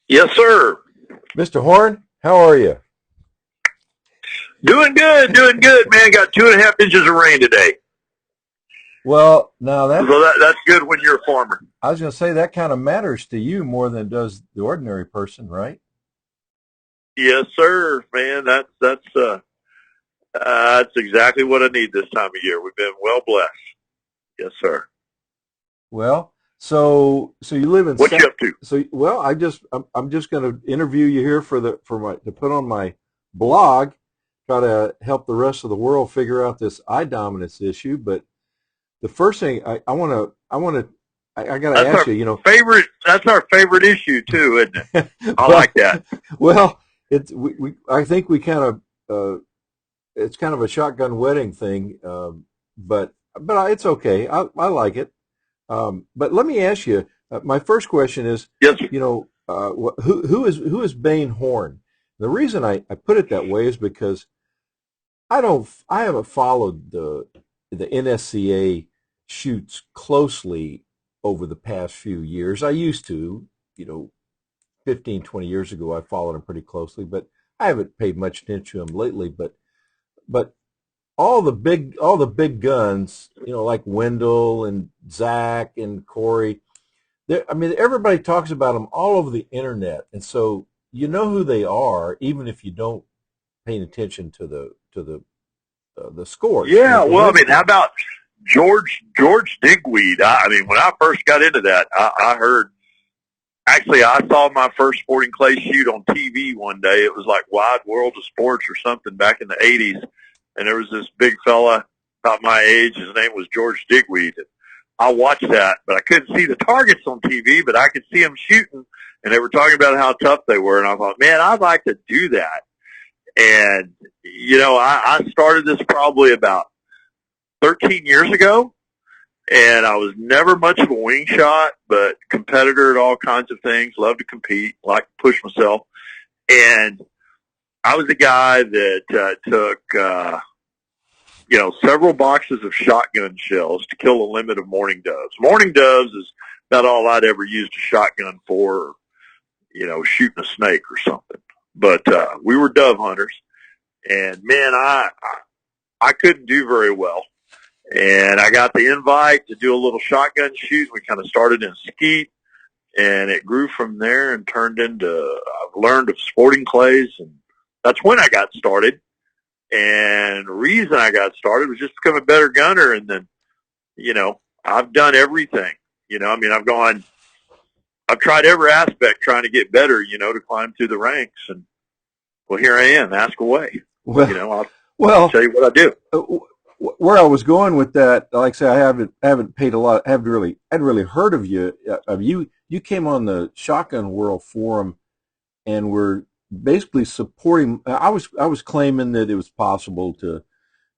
Yes, sir. Mr. Horne, how are you? Doing good, man. Got 2.5 inches of rain today. Well, now So that that's good when you're a farmer. I was going to say that kind of matters to you more than it does the ordinary person, right? Yes, sir, man. That's exactly what I need this time of year. We've been well blessed. Yes, sir. Well, so you live in What you up to? I'm just going to interview you here for my to put on my blog, try to help the rest of the world figure out this eye dominance issue. But the first thing I got to That's ask our you, favorite. That's our favorite issue too, isn't it? I well, like that. well, I think we kind of it's kind of a shotgun wedding thing, but it's okay. I like it. But let me ask you. My first question is, Yes, sir. who is Bayne Horne? The reason I put it that way is because I haven't followed the NSCA shoots closely over the past few years. I used to, you know, 15, 20 years ago, I followed them pretty closely, but I haven't paid much attention to them lately. But all the big guns, like Wendell and Zach and Corey. I mean, everybody talks about them all over the internet, and so you know who they are, even if you don't pay attention to the scores, Yeah. the Well, I win mean, how scores. about George Digweed? I mean, when I first got into that, I heard. Actually, I saw my first sporting clay shoot on TV one day. It was like Wide World of Sports or something back in the 80s. And there was this big fella about my age. His name was George Digweed. I watched that, but I couldn't see the targets on TV, but I could see them shooting. And they were talking about how tough they were. And I thought, man, I'd like to do that. And, I started this probably about 13 years ago. And I was never much of a wing shot, but competitor at all kinds of things. Loved to compete, like to push myself. And I was a guy that took, several boxes of shotgun shells to kill a limit of mourning doves. Mourning doves is about all I'd ever used a shotgun for, shooting a snake or something. But we were dove hunters, and man, I couldn't do very well. And I got the invite to do a little shotgun shoot. We kind of started in skeet, and it grew from there and turned into, I've learned of sporting clays, and that's when I got started. And the reason I got started was just to become a better gunner. And then, I've done everything. I mean, I've tried every aspect trying to get better, to climb through the ranks. And, well, here I am. Ask away. Well, I'll well, tell you what I do. uh, where I was going with that, like I say, I haven't paid a lot, hadn't really heard of you. You came on the Shotgun World forum and were basically supporting. I was claiming that it was possible to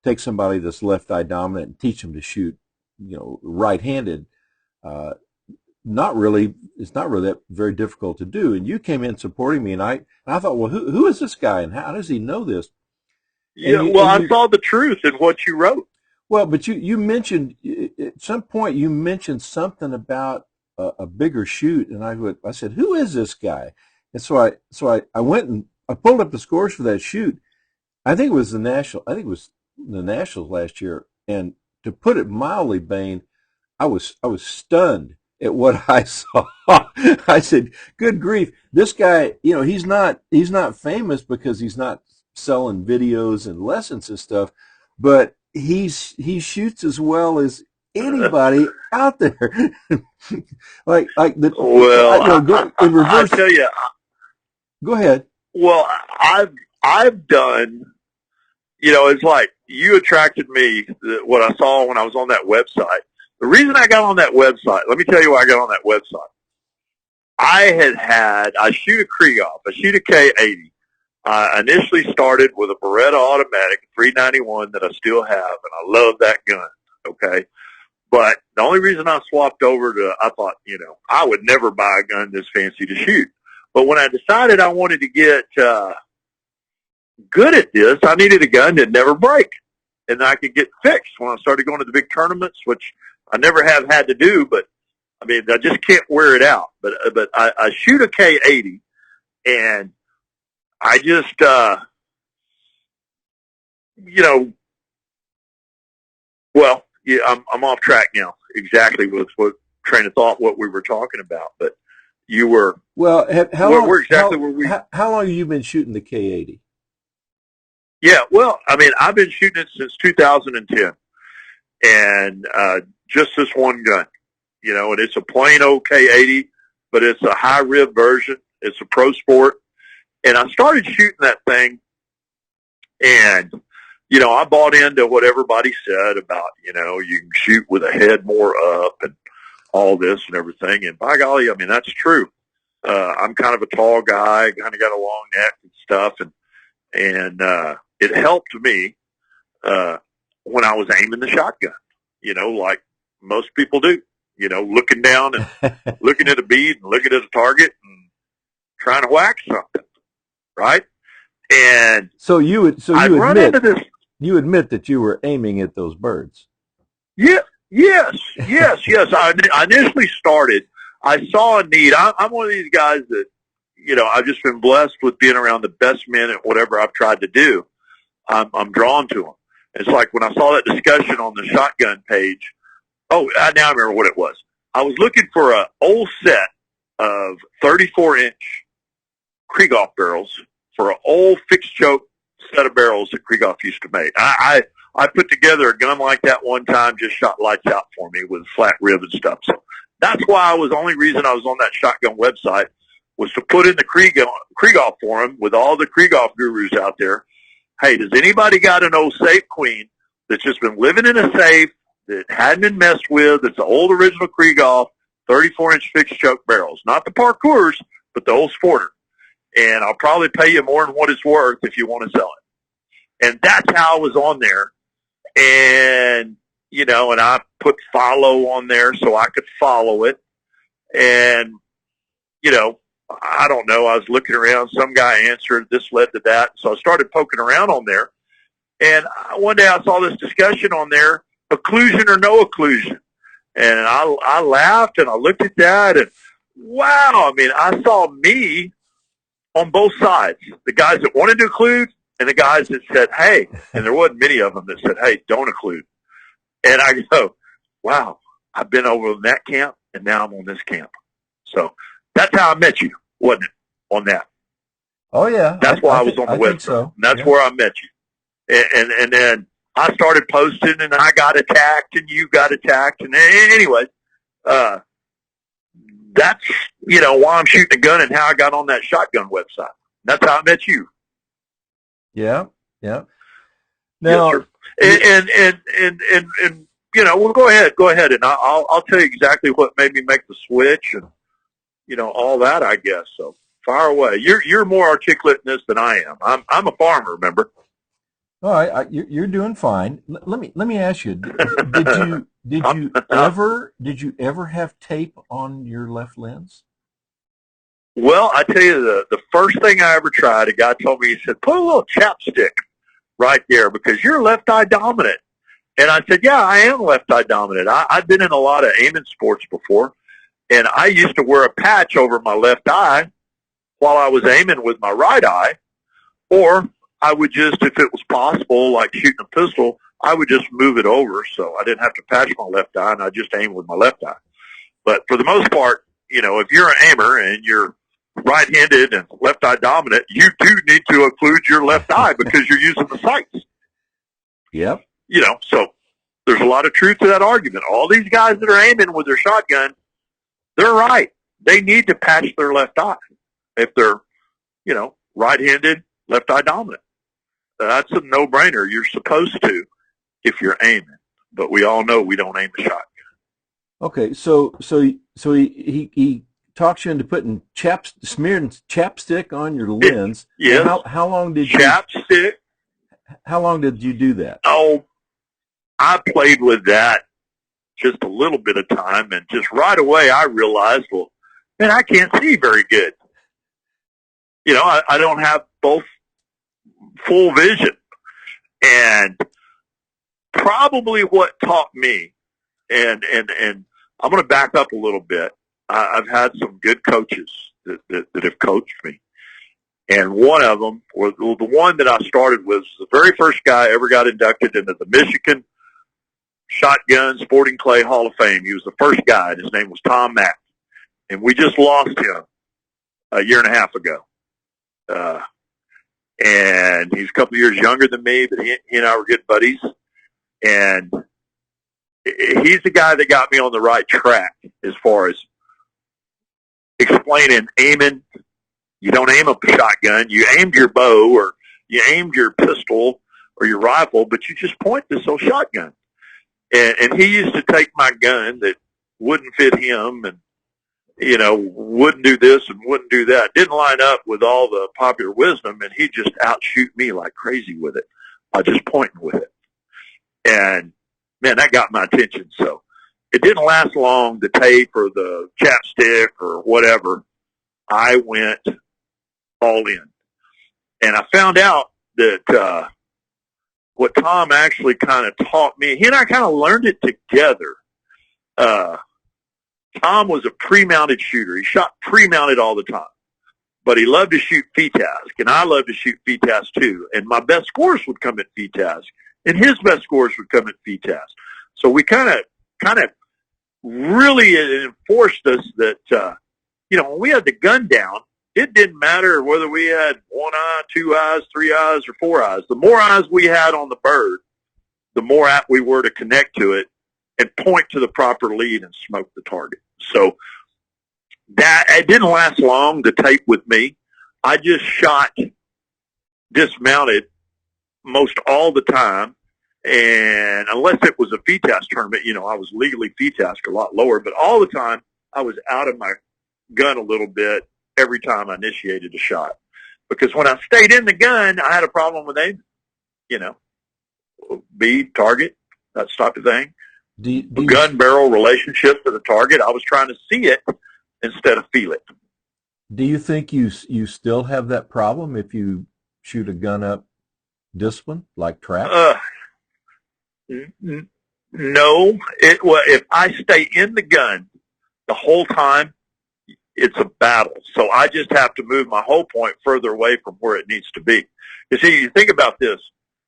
take somebody that's left eye dominant and teach them to shoot, right-handed. Uh, not really. It's not really that very difficult to do. And you came in supporting me, and I thought, well, who is this guy, and how does he know this? And Yeah, you well, and I you saw the truth in what you wrote. Well, but you mentioned at some point you mentioned something about a bigger shoot, and I said, who is this guy? And so I went and I pulled up the scores for that shoot. I think it was the Nationals last year, and to put it mildly, Bayne, I was stunned at what I saw. I said, "Good grief, this guy! He's not famous because he's not selling videos and lessons and stuff, but he shoots as well as anybody out there. like the Well, go in I reverse. tell you, Go ahead. well, I've done. It's like you attracted me. What I saw when I was on that website. The reason I got on that website. Let me tell you why I got on that website. I shoot a Krieghoff. I shoot a K80. I initially started with a Beretta automatic 391 that I still have, and I love that gun. Okay. But the only reason I swapped over I thought, I would never buy a gun this fancy to shoot. But when I decided I wanted to get good at this, I needed a gun that never break and I could get fixed when I started going to the big tournaments, which I never have had to do. But I mean, I just can't wear it out. But I shoot a K80, And I just, well, yeah, I'm off track now. Exactly with what train of thought, what we were talking about. But you were, well, we're exactly where we. How long have you been shooting the K80? Yeah, well, I mean, I've been shooting it since 2010, and just this one gun, and it's a plain old K80, but it's a high rib version. It's a pro sport, and I started shooting that thing, and I bought into what everybody said about, you can shoot with a head more up and all this and everything. And by golly, I mean, that's true. I'm kind of a tall guy, kind of got a long neck and stuff. And it helped me, when I was aiming the shotgun, like most people do, looking down and looking at a bead and looking at a target and trying to whack something. Right. And so you admit that you were aiming at those birds. Yeah, yes. I initially started. I saw a need. I'm one of these guys that, I've just been blessed with being around the best men at whatever I've tried to do. I'm drawn to them. It's like when I saw that discussion on the shotgun page. Oh, now I remember what it was. I was looking for an old set of 34-inch Krieghoff barrels for an old fixed choke set of barrels that Krieghoff used to make. I put together a gun like that one time, just shot lights out for me with flat rib and stuff. So that's why the only reason I was on that shotgun website was to put in the Krieghoff forum with all the Krieghoff gurus out there. Hey, does anybody got an old safe queen that's just been living in a safe that hadn't been messed with? That's the old original Krieghoff 34-inch fixed choke barrels, not the parkours, but the old sporter. And I'll probably pay you more than what it's worth if you want to sell it. And that's how I was on there. And, and I put follow on there so I could follow it. And, I don't know. I was looking around. Some guy answered. This led to that. So I started poking around on there. And one day I saw this discussion on there, occlusion or no occlusion. And I laughed and I looked at that and, wow, I mean, I saw me on both sides, the guys that wanted to occlude and the guys that said, hey, and there wasn't many of them that said, hey, don't occlude. And I go, wow, I've been over in that camp and now I'm on this camp. So that's how I met you, wasn't it, on that? Oh, yeah. That's why I was on the website. So. And that's where I met you. And then I started posting and I got attacked and you got attacked. And anyway, that's, why I'm shooting a gun and how I got on that shotgun website. That's how I met you. Yeah. Now, yes, and well, go ahead, and I'll tell you exactly what made me make the switch and, all that, I guess. So fire away. You're more articulate in this than I am. I'm a farmer, remember? All right, you're doing fine. Let me ask you: Did you ever have tape on your left lens? Well, I tell you, the first thing I ever tried, a guy told me, he said, put a little chapstick right there because you're left eye dominant. And I said, yeah, I am left eye dominant. I've been in a lot of aiming sports before, and I used to wear a patch over my left eye while I was aiming with my right eye, or I would just, if it was possible, like shooting a pistol, I would just move it over so I didn't have to patch my left eye, and I just aim with my left eye. But for the most part, if you're an aimer and you're right-handed and left eye dominant, you do need to occlude your left eye because you're using the sights. Yep. So there's a lot of truth to that argument. All these guys that are aiming with their shotgun, they're right. They need to patch their left eye if they're, right-handed, left eye dominant. That's a no-brainer. You're supposed to if you're aiming, but we all know we don't aim the shotgun. Okay, so he talks you into putting smearing chapstick on your lens. Yes. How long did chapstick? How long did you do that? Oh, I played with that just a little bit of time, and just right away I realized, well, man, I can't see very good. I don't have both full vision. And probably what taught me, and I'm going to back up a little bit. I've had some good coaches that have coached me. And one of them was the one that I started with, was the very first guy I ever got inducted into the Michigan Shotgun Sporting Clay Hall of Fame. He was the first guy, and his name was Tom Mack. And we just lost him a year and a half ago. And he's a couple of years younger than me, but he and I were good buddies. And he's the guy that got me on the right track as far as explaining aiming. You don't aim a shotgun. You aimed your bow or you aimed your pistol or your rifle, but you just point this old shotgun. And he used to take my gun that wouldn't fit him and, you know, wouldn't do this and wouldn't do that. Didn't line up with all the popular wisdom, and he'd just outshoot me like crazy with it. Just pointing with it. And, man, that got my attention. So it didn't last long, the tape or the chapstick or whatever. I went all in. And I found out that what Tom actually kind of taught me, he and I kind of learned it together. Tom was a pre-mounted shooter. He shot pre-mounted all the time. But he loved to shoot FTASC, and I loved to shoot FTASC too. And my best scores would come at FTASC, and his best scores would come at FTASC. So we kind of really enforced us that, you know, when we had the gun down, it didn't matter whether we had one eye, two eyes, three eyes, or four eyes. The more eyes we had on the bird, the more apt we were to connect to it and point to the proper lead and smoke the target. So that it didn't last long, the tape with me. I just shot dismounted most all the time. And unless it was a FTASC tournament, you know, I was legally FTASC a lot lower, but all the time I was out of my gun a little bit every time I initiated a shot. Because when I stayed in the gun, I had a problem with aiming, you know, target, that type of thing. Gun barrel relationship to the target. I was trying to see it instead of feel it. Do you think you still have that problem if you shoot a gun up discipline like trap? No. If I stay in the gun the whole time, it's a battle. So I just have to move my whole point further away from where it needs to be. You see, you think about this.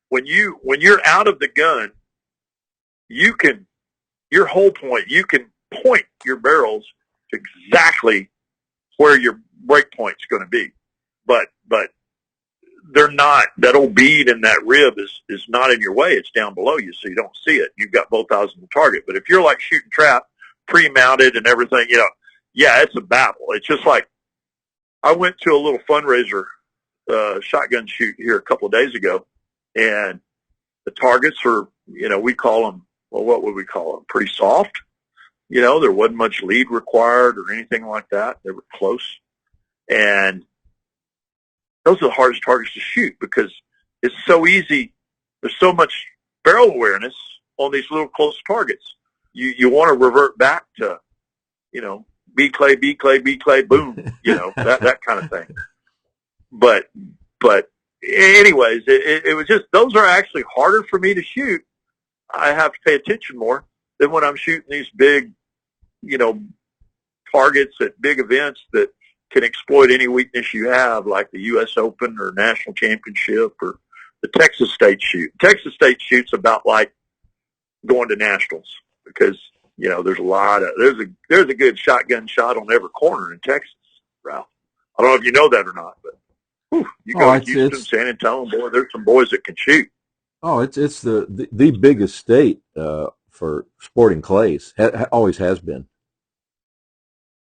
When you're out of the gun, your whole point, you can point your barrels to exactly where your break point's going to be. But they're not, that old bead in that rib is not in your way. It's down below you, so you don't see it. You've got both eyes on the target. But if you're like shooting trap, pre-mounted and everything, you know, yeah, it's a battle. It's just like I went to a little fundraiser shotgun shoot here a couple of days ago, and the targets are, you know, we call them, well, what would we call them? Pretty soft. You know, there wasn't much lead required or anything like that. They were close. And those are the hardest targets to shoot because it's so easy. There's so much barrel awareness on these little close targets. You want to revert back to, you know, B clay, B clay, B clay, boom, you know, that kind of thing. But anyways, it was just, those are actually harder for me to shoot. I have to pay attention more than when I'm shooting these big, you know, targets at big events that can exploit any weakness you have, like the U.S. Open or National Championship or the Texas State shoot. Texas State shoot's about like going to nationals because, you know, there's a good shotgun shot on every corner in Texas, Ralph. I don't know if you know that or not, but you go to Houston, San Antonio, boy, there's some boys that can shoot. Oh, it's the biggest state for sporting clays. Always has been.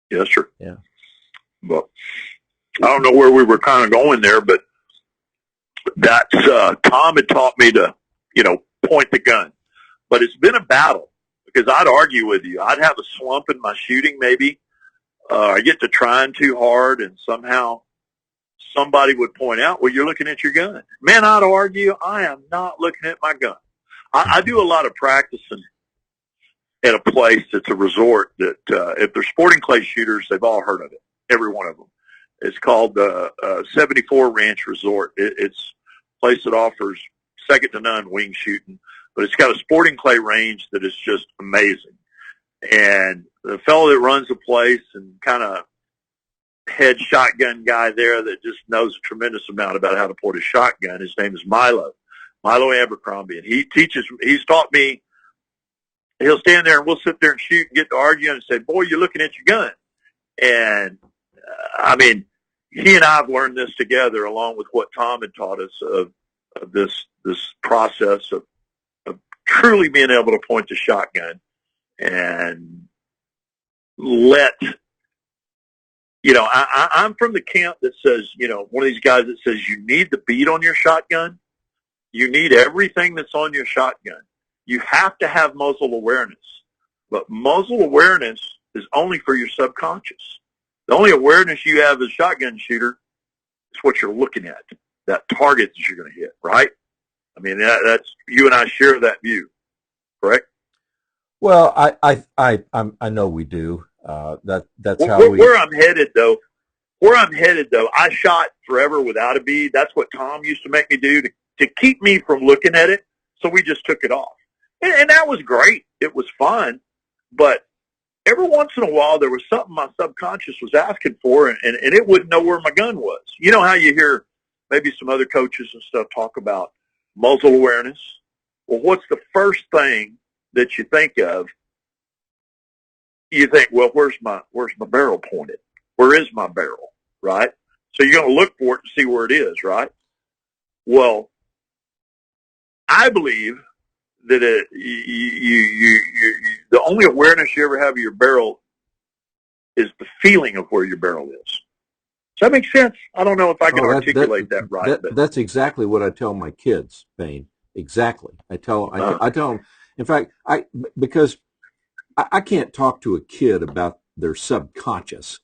Yes, sir. Yeah. Well, I don't know where we were kind of going there, but that's Tom had taught me to, you know, point the gun. But it's been a battle because I'd argue with you. I'd have a slump in my shooting maybe. I get to trying too hard, and somehow somebody would point out, well, you're looking at your gun. Man, I'd argue, I am not looking at my gun. I do a lot of practicing at a place that's a resort that if they're sporting clay shooters, they've all heard of it, every one of them. It's called the 74 Ranch Resort. It's a place that offers second to none wing shooting, but it's got a sporting clay range that is just amazing. And the fellow that runs the place and kind of head shotgun guy there that just knows a tremendous amount about how to point a shotgun. His name is Milo Abercrombie, and he's taught me. He'll stand there and we'll sit there and shoot and get to arguing and say, boy, you're looking at your gun. And I mean, he and I have learned this together along with what Tom had taught us of this process of truly being able to point the shotgun and let, I'm from the camp that says, one of these guys that says you need the bead on your shotgun. You need everything that's on your shotgun. You have to have muzzle awareness. But muzzle awareness is only for your subconscious. The only awareness you have as a shotgun shooter is what you're looking at, that target that you're going to hit, right? I mean, that's you and I share that view, correct? Well, I know we do. That's how where I'm headed though. I shot forever without a bead. That's what Tom used to make me do to keep me from looking at it. So we just took it off. And that was great. It was fun. But every once in a while, there was something my subconscious was asking for, and it wouldn't know where my gun was. You know how you hear maybe some other coaches and stuff talk about muzzle awareness? Well, what's the first thing that you think of? You think, well, where's my barrel pointed? Where is my barrel, right? So you're going to look for it to see where it is, right? Well, I believe that the only awareness you ever have of your barrel is the feeling of where your barrel is. Does that make sense? I don't know if I can articulate that right. That's exactly what I tell my kids, Bayne. Exactly. I tell them. In fact, because I can't talk to a kid about their subconscious.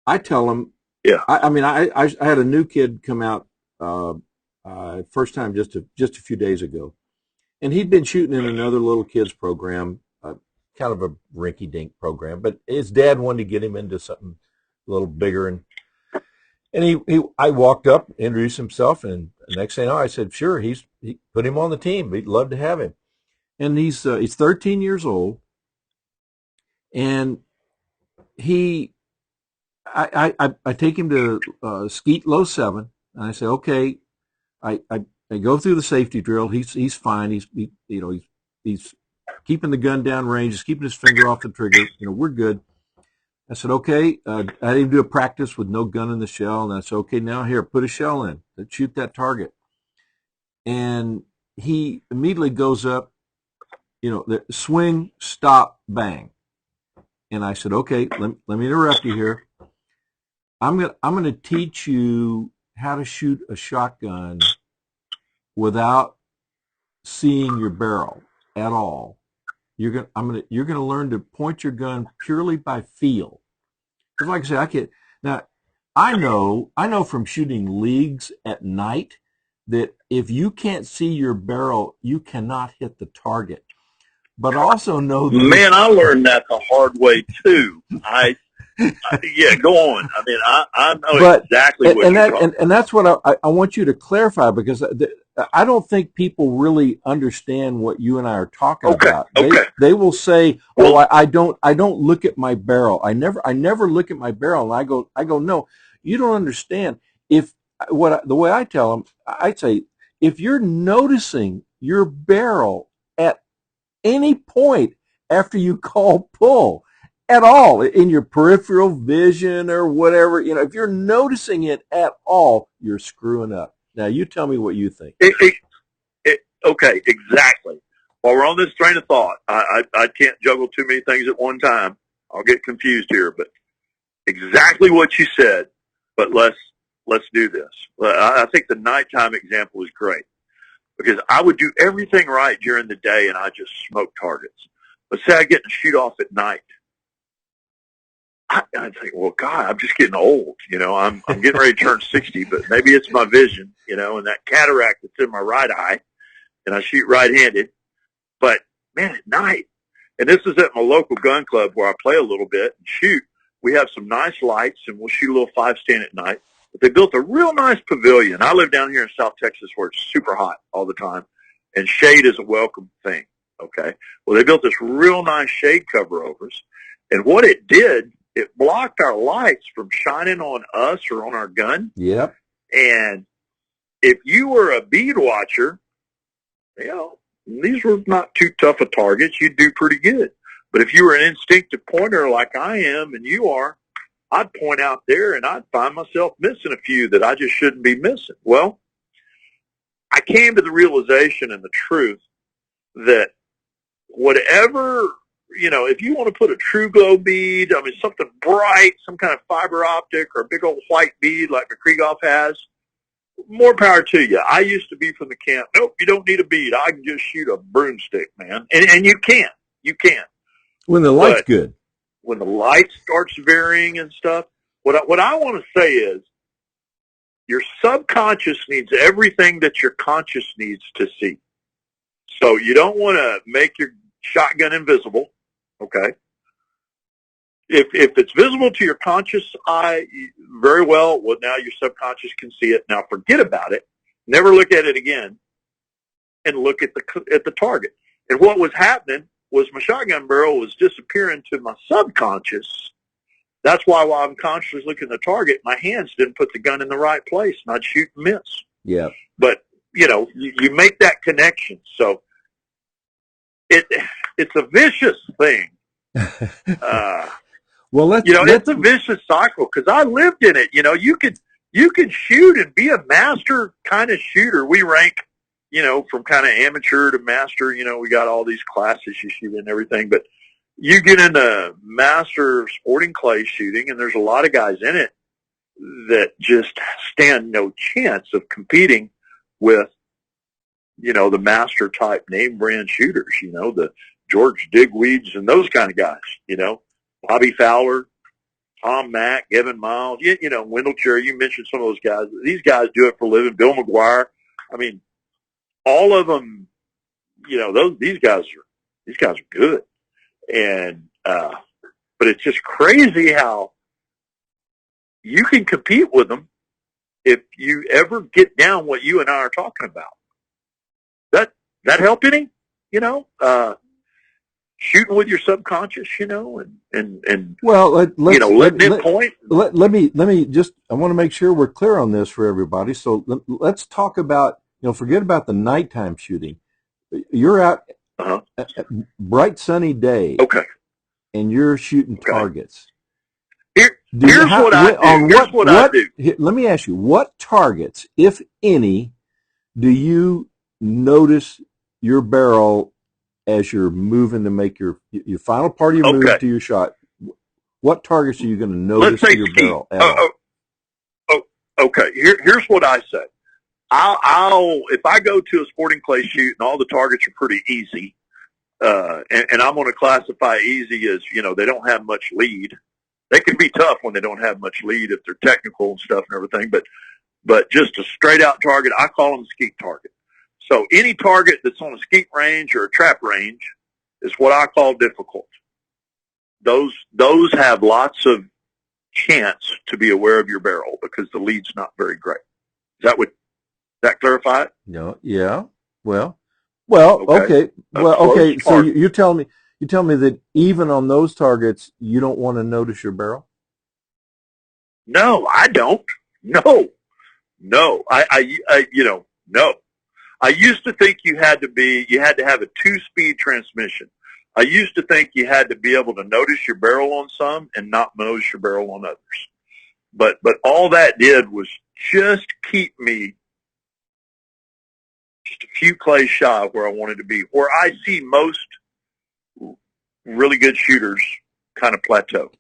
I tell them. Yeah. I had a new kid come out first time just a few days ago. And he'd been shooting in another little kids program, kind of a rinky-dink program, but his dad wanted to get him into something a little bigger. And I walked up, introduced himself, and the next thing I know, I said, sure, he put him on the team. He'd love to have him. And he's 13 years old, and I take him to Skeet Low 7, and I say, okay, I go through the safety drill. He's fine. He's keeping the gun down range. He's keeping his finger off the trigger. We're good. I said, okay. I had him do a practice with no gun in the shell, and I said, okay, now here, put a shell in. Let's shoot that target. And he immediately goes up. Swing, stop, bang. And I said, okay, let me interrupt you here. I'm gonna teach you how to shoot a shotgun without seeing your barrel at all. You're gonna learn to point your gun purely by feel. Because like I said, I know from shooting leagues at night that if you can't see your barrel, you cannot hit the target. But also know that I learned that the hard way too. Yeah, go on. I mean, I know exactly what you're talking about. And that's what I want you to clarify, because I don't think people really understand what you and I are talking about. They will say, "Oh, I don't look at my barrel. I never look at my barrel." And I go, "No, you don't understand. The way I tell them, I say, if you're noticing your barrel at any point after you call pull, at all, in your peripheral vision or whatever, if you're noticing it at all, you're screwing up." Now, you tell me what you think. Okay, exactly. While we're on this train of thought, I can't juggle too many things at one time. I'll get confused here, but exactly what you said. But let's do this. I think the nighttime example is great, because I would do everything right during the day and I just smoke targets. But say I get to shoot off at night. I think, well, God, I'm just getting old. I'm getting ready to turn 60, but maybe it's my vision, and that cataract that's in my right eye, and I shoot right-handed. But, man, at night, and this is at my local gun club where I play a little bit and shoot, we have some nice lights, and we'll shoot a little 5-stand at night. But they built a real nice pavilion. I live down here in South Texas where it's super hot all the time, and shade is a welcome thing, okay? Well, they built this real nice shade cover over us, and what it did, it blocked our lights from shining on us or on our gun. Yep. And if you were a bead watcher, these were not too tough of targets. You'd do pretty good. But if you were an instinctive pointer like I am and you are, I'd point out there and I'd find myself missing a few that I just shouldn't be missing. Well, I came to the realization and the truth that whatever, if you want to put a true glow bead, something bright, some kind of fiber optic or a big old white bead like McCreegoff has, more power to you. I used to be from the camp, nope, you don't need a bead. I can just shoot a broomstick, man. And you can. You can. When the light's good. When the light starts varying and stuff, what I want to say is your subconscious needs everything that your conscious needs to see. So you don't want to make your shotgun invisible, okay? If it's visible to your conscious eye, very well, now your subconscious can see it. Now forget about it. Never look at it again and look at the target. And what was happening was my shotgun barrel was disappearing to my subconscious. That's why while I'm consciously looking at the target, my hands didn't put the gun in the right place, and I'd shoot and miss. Yeah. But, you make that connection. So it's a vicious thing. Well, it's a vicious cycle because I lived in it. You could shoot and be a master kind of shooter. We rank, from kind of amateur to master. We got all these classes you shoot in and everything. But you get into master sporting clay shooting, and there's a lot of guys in it that just stand no chance of competing with, the master type name brand shooters. The George Digweeds and those kind of guys. Bobby Fowler, Tom Mack, Evan Miles, Wendell Cherry. You mentioned some of those guys. These guys do it for a living. Bill McGuire. All of them. These guys are good. And but it's just crazy how you can compete with them if you ever get down what you and I are talking about. That help any? Shooting with your subconscious, and well, letting it point. Let me just. I want to make sure we're clear on this for everybody. So let's talk about. Forget about the nighttime shooting. You're out, bright sunny day. Okay. And you're shooting targets. Here's what I do. Let me ask you, what targets, if any, do you notice your barrel as you're moving to make your final part of your move to your shot? What targets are you going to notice to your barrel? Okay. Here's what I say. I'll if I go to a sporting clay shoot and all the targets are pretty easy, and I'm going to classify easy as they don't have much lead. They can be tough when they don't have much lead if they're technical and stuff and everything. But just a straight out target, I call them a skeet target. So any target that's on a skeet range or a trap range is what I call difficult. Those have lots of chance to be aware of your barrel because the lead's not very great. Does that clarify it? No. Yeah. Well. Okay. Okay. So you tell me that even on those targets, you don't want to notice your barrel? No, I don't. No. No. No. I used to think you had to have a 2-speed transmission. I used to think you had to be able to notice your barrel on some and not notice your barrel on others. But all that did was just keep me just a few clays shy of where I wanted to be, where I see most really good shooters kind of plateau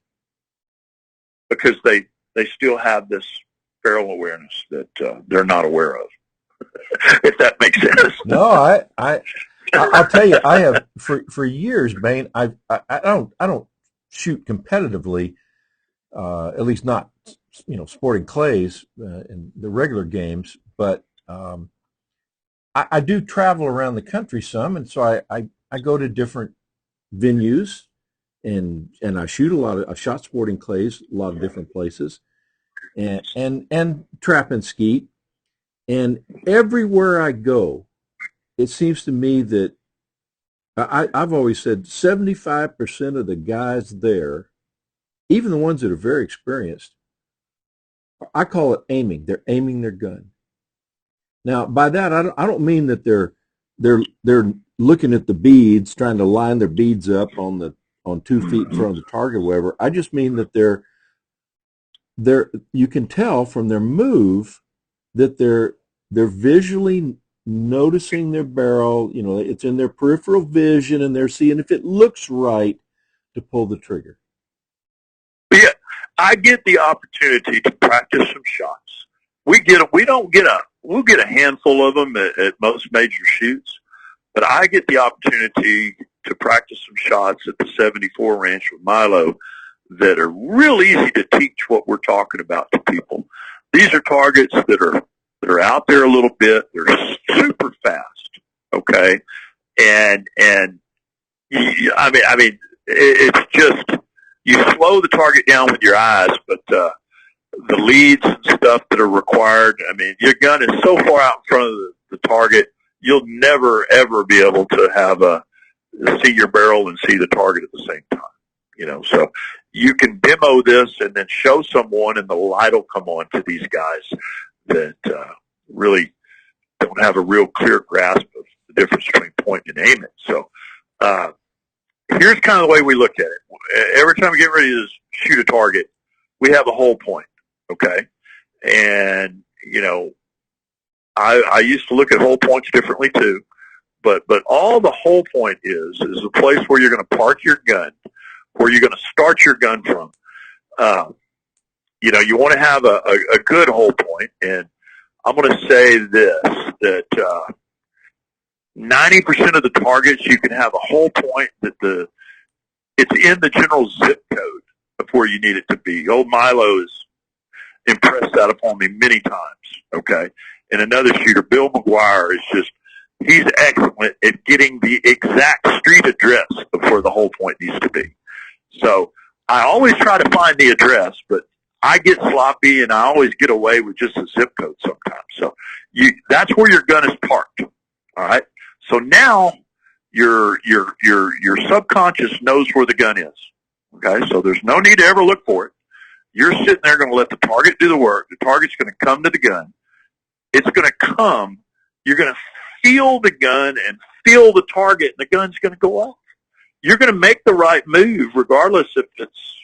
because they still have this barrel awareness that they're not aware of. If that makes sense. No, I'll tell you, I have for years, Bayne. I don't shoot competitively, at least not sporting clays in the regular games, but I do travel around the country some, and so I go to different venues, and I shoot I shot sporting clays a lot of different places, and trap and skeet. And everywhere I go, it seems to me that I've always said 75% of the guys there even the ones that are very experienced, I call it aiming. They're aiming their gun. Now, by that, I don't mean that they're looking at the beads, trying to line their beads up on 2 feet in front of the target, or whatever. I just mean that you can tell from their move that they're visually noticing their barrel. You know, it's in their peripheral vision, and they're seeing if it looks right to pull the trigger. Yeah, I get the opportunity to practice some shots. We'll get a handful of them at most major shoots, but I get the opportunity to practice some shots at the 74 ranch with Milo that are real easy to teach what we're talking about to people. These are targets that are out there a little bit. They're super fast, okay? And I mean, it's just, you slow the target down with your eyes, but the leads and stuff that are required, I mean, your gun is so far out in front of the target, you'll never, ever be able to see your barrel and see the target at the same time. You know, so you can demo this and then show someone, and the light will come on to these guys that really don't have a real clear grasp of the difference between point and aiming. So here's kind of the way we look at it. Every time we get ready to shoot a target, we have a whole point, okay? And, you know, I used to look at whole points differently too, but all the whole point is the place where you're going to park your gun, where you're going to start your gun from. You know, you want to have a good whole point, and I'm going to say this, that 90% of the targets you can have a whole point that it's in the general zip code of where you need it to be. Old Milo has impressed that upon me many times, okay? And another shooter, Bill McGuire, he's excellent at getting the exact street address of where the whole point needs to be. So I always try to find the address, but I get sloppy and I always get away with just a zip code sometimes. So that's where your gun is parked. All right. So now your subconscious knows where the gun is. Okay. So there's no need to ever look for it. You're sitting there going to let the target do the work. The target's going to come to the gun. It's going to come. You're going to feel the gun and feel the target, and the gun's going to go off. You're going to make the right move regardless if it's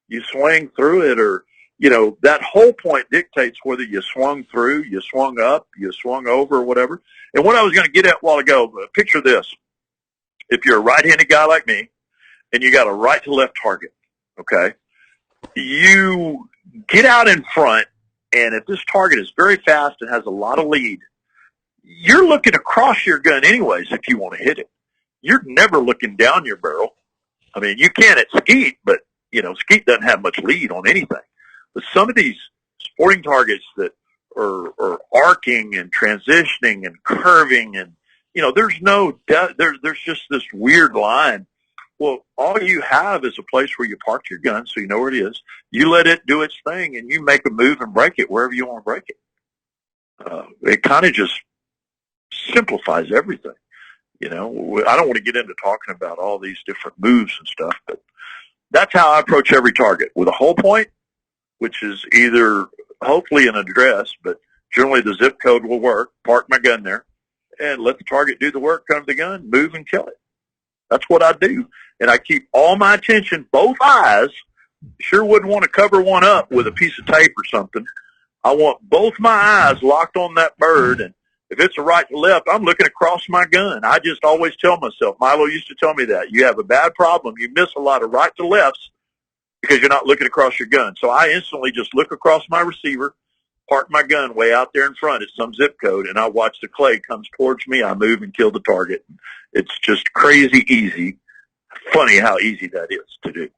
you swing through it or, you know, that whole point dictates whether you swung through, you swung up, you swung over, or whatever. And what I was going to get at a while ago, picture this. If you're a right-handed guy like me and you got a right-to-left target, okay, you get out in front, and if this target is very fast and has a lot of lead, you're looking across your gun anyways if you want to hit it. You're never looking down your barrel. I mean, you can at skeet, but, you know, skeet doesn't have much lead on anything. But some of these sporting targets that are arcing and transitioning and curving and, you know, there's just this weird line. Well, all you have is a place where you park your gun so you know where it is. You let it do its thing, and you make a move and break it wherever you want to break it. It kind of just simplifies everything. You know, I don't want to get into talking about all these different moves and stuff, but that's how I approach every target, with a whole point, which is either hopefully an address, but generally the zip code will work, park my gun there, and let the target do the work, come to the gun, move and kill it. That's what I do. And I keep all my attention, both eyes. Sure wouldn't want to cover one up with a piece of tape or something. I want both my eyes locked on that bird, and if it's a right to left, I'm looking across my gun. I just always tell myself, Milo used to tell me that, you have a bad problem. You miss a lot of right to lefts because you're not looking across your gun. So I instantly just look across my receiver, park my gun way out there in front at some zip code, and I watch the clay comes towards me. I move and kill the target. It's just crazy easy. Funny how easy that is to do.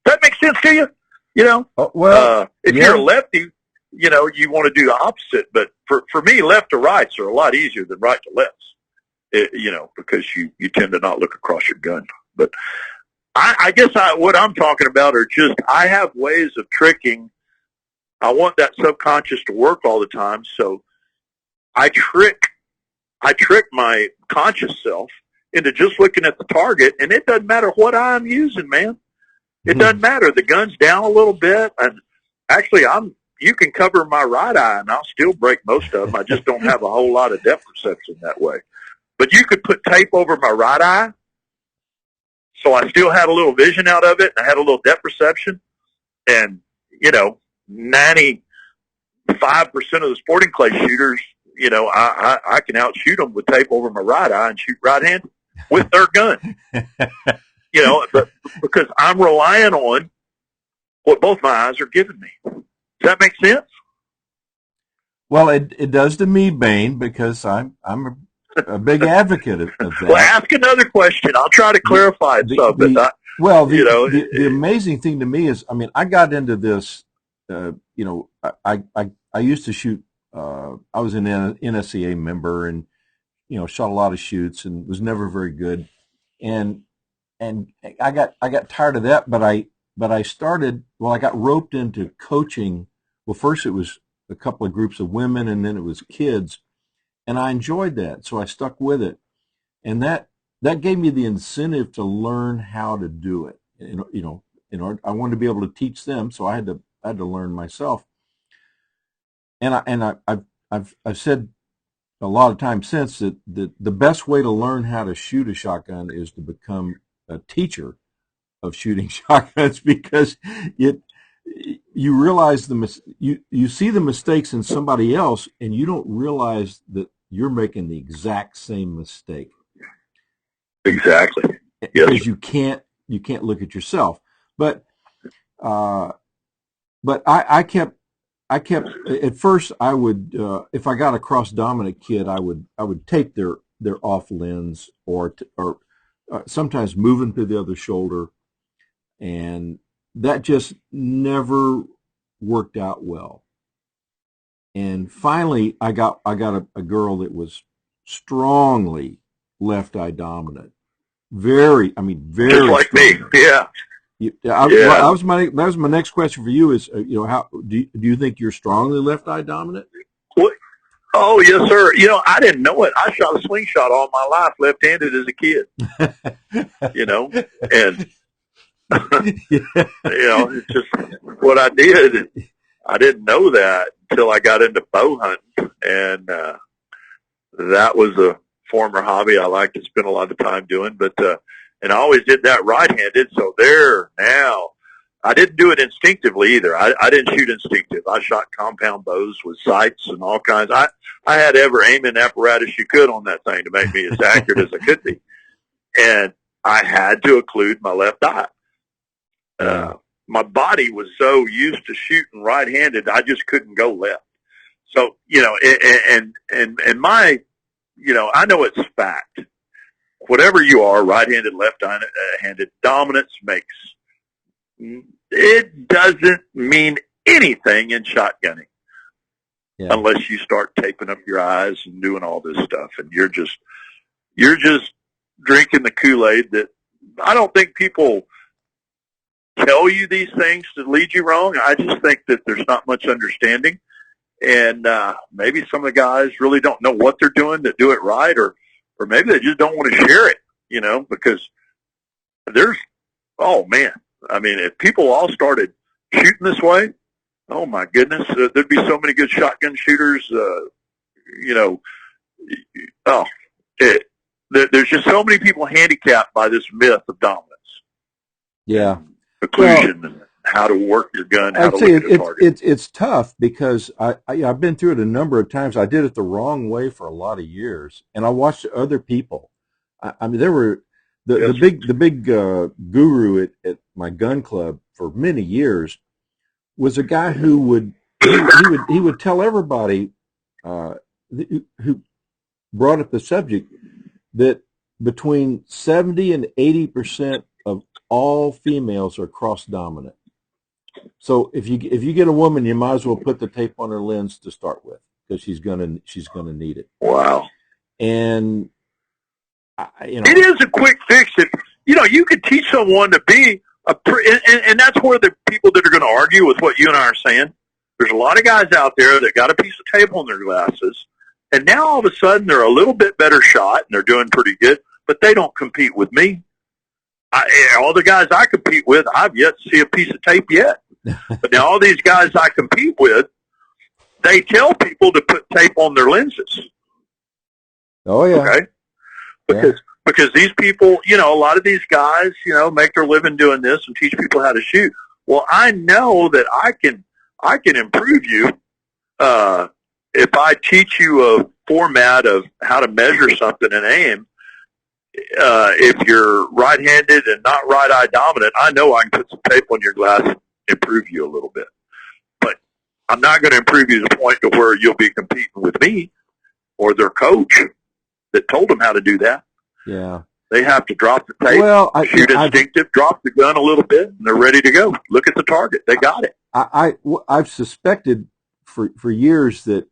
That makes sense to you? You know, if you're a lefty, you know, you want to do the opposite. But for me, left to rights are a lot easier than right to lefts, you know, because you tend to not look across your gun. But I guess what I'm talking about are just, I have ways of tricking. I want that subconscious to work all the time. So I trick my conscious self into just looking at the target, and it doesn't matter what eye I'm using, man. It doesn't matter. The gun's down a little bit, and actually, you can cover my right eye, and I'll still break most of them. I just don't have a whole lot of depth perception that way. But you could put tape over my right eye, so I still had a little vision out of it, and I had a little depth perception. And, 95% of the sporting clay shooters, I can outshoot them with tape over my right eye and shoot right-handed with their gun. But because I'm relying on what both my eyes are giving me. Does that make sense? Well, it does to me, Bayne, because I'm a big advocate of that. Well, ask another question. I'll try to clarify it some. The amazing thing to me is, I got into this. I used to shoot. I was an NSCA member, and shot a lot of shoots, and was never very good. And I got tired of that, but I started. Well, I got roped into coaching. Well, first it was a couple of groups of women, and then it was kids, and I enjoyed that, so I stuck with it, and that gave me the incentive to learn how to do it. I wanted to be able to teach them, so I had to learn myself. And I've said a lot of times since that the best way to learn how to shoot a shotgun is to become a teacher of shooting shotguns, because you realize you see the mistakes in somebody else, and you don't realize that you're making the exact same mistake. Exactly. Yes. Because you can't look at yourself. But I kept at first. I would if I got a cross dominant kid, I would tape their off lens or sometimes move them to the other shoulder, and that just never worked out well. And finally, I got a girl that was strongly left eye dominant. Very just like strong. Me. Yeah. That was my next question for you is, how do you think you're strongly left eye dominant? What? Oh, yes, sir. I didn't know it. I shot a slingshot all my life left-handed as a kid. And it's just what I did. I didn't know that until I got into bow hunting, and that was a former hobby I like to spend a lot of time doing. But and I always did that right-handed. So now, I didn't do it instinctively either. I didn't shoot instinctive. I shot compound bows with sights and all kinds. I had every aiming apparatus you could on that thing to make me as accurate as I could be, and I had to occlude my left eye. My body was so used to shooting right-handed, I just couldn't go left. So, and my, I know it's fact. Whatever you are, right-handed, left-handed, dominance it doesn't mean anything in shotgunning unless you start taping up your eyes and doing all this stuff. And you're just drinking the Kool-Aid that I don't think people tell you these things to lead you wrong. I just think that there's not much understanding, and maybe some of the guys really don't know what they're doing to do it right, or maybe they just don't want to share it, because if people all started shooting this way, oh my goodness, there'd be so many good shotgun shooters, there's just so many people handicapped by this myth of dominance. Yeah. Occlusion and how to work your gun. It's tough because I've been through it a number of times. I did it the wrong way for a lot of years, and I watched other people. There were the big guru at my gun club for many years was a guy who would tell everybody who brought up the subject that between 70 and 80% of all females are cross dominant. So if you get a woman, you might as well put the tape on her lens to start with, because she's gonna need it. Wow. And it is a quick fix. If you could teach someone to be and that's where the people that are going to argue with what you and I are saying. There's a lot of guys out there that got a piece of tape on their glasses, and now all of a sudden they're a little bit better shot and they're doing pretty good. but they don't compete with me. All the guys I compete with, I've yet to see a piece of tape yet. But now all these guys I compete with, they tell people to put tape on their lenses. Oh, yeah. Okay? Because these people, a lot of these guys, make their living doing this and teach people how to shoot. Well, I know that I can improve you if I teach you a format of how to measure something and aim. If you're right-handed and not right-eye dominant, I know I can put some tape on your glass and improve you a little bit. But I'm not going to improve you to the point to where you'll be competing with me or their coach that told them how to do that. Yeah. They have to drop the tape, shoot instinctive, drop the gun a little bit, and they're ready to go. Look at the target. They got it. I've suspected for years that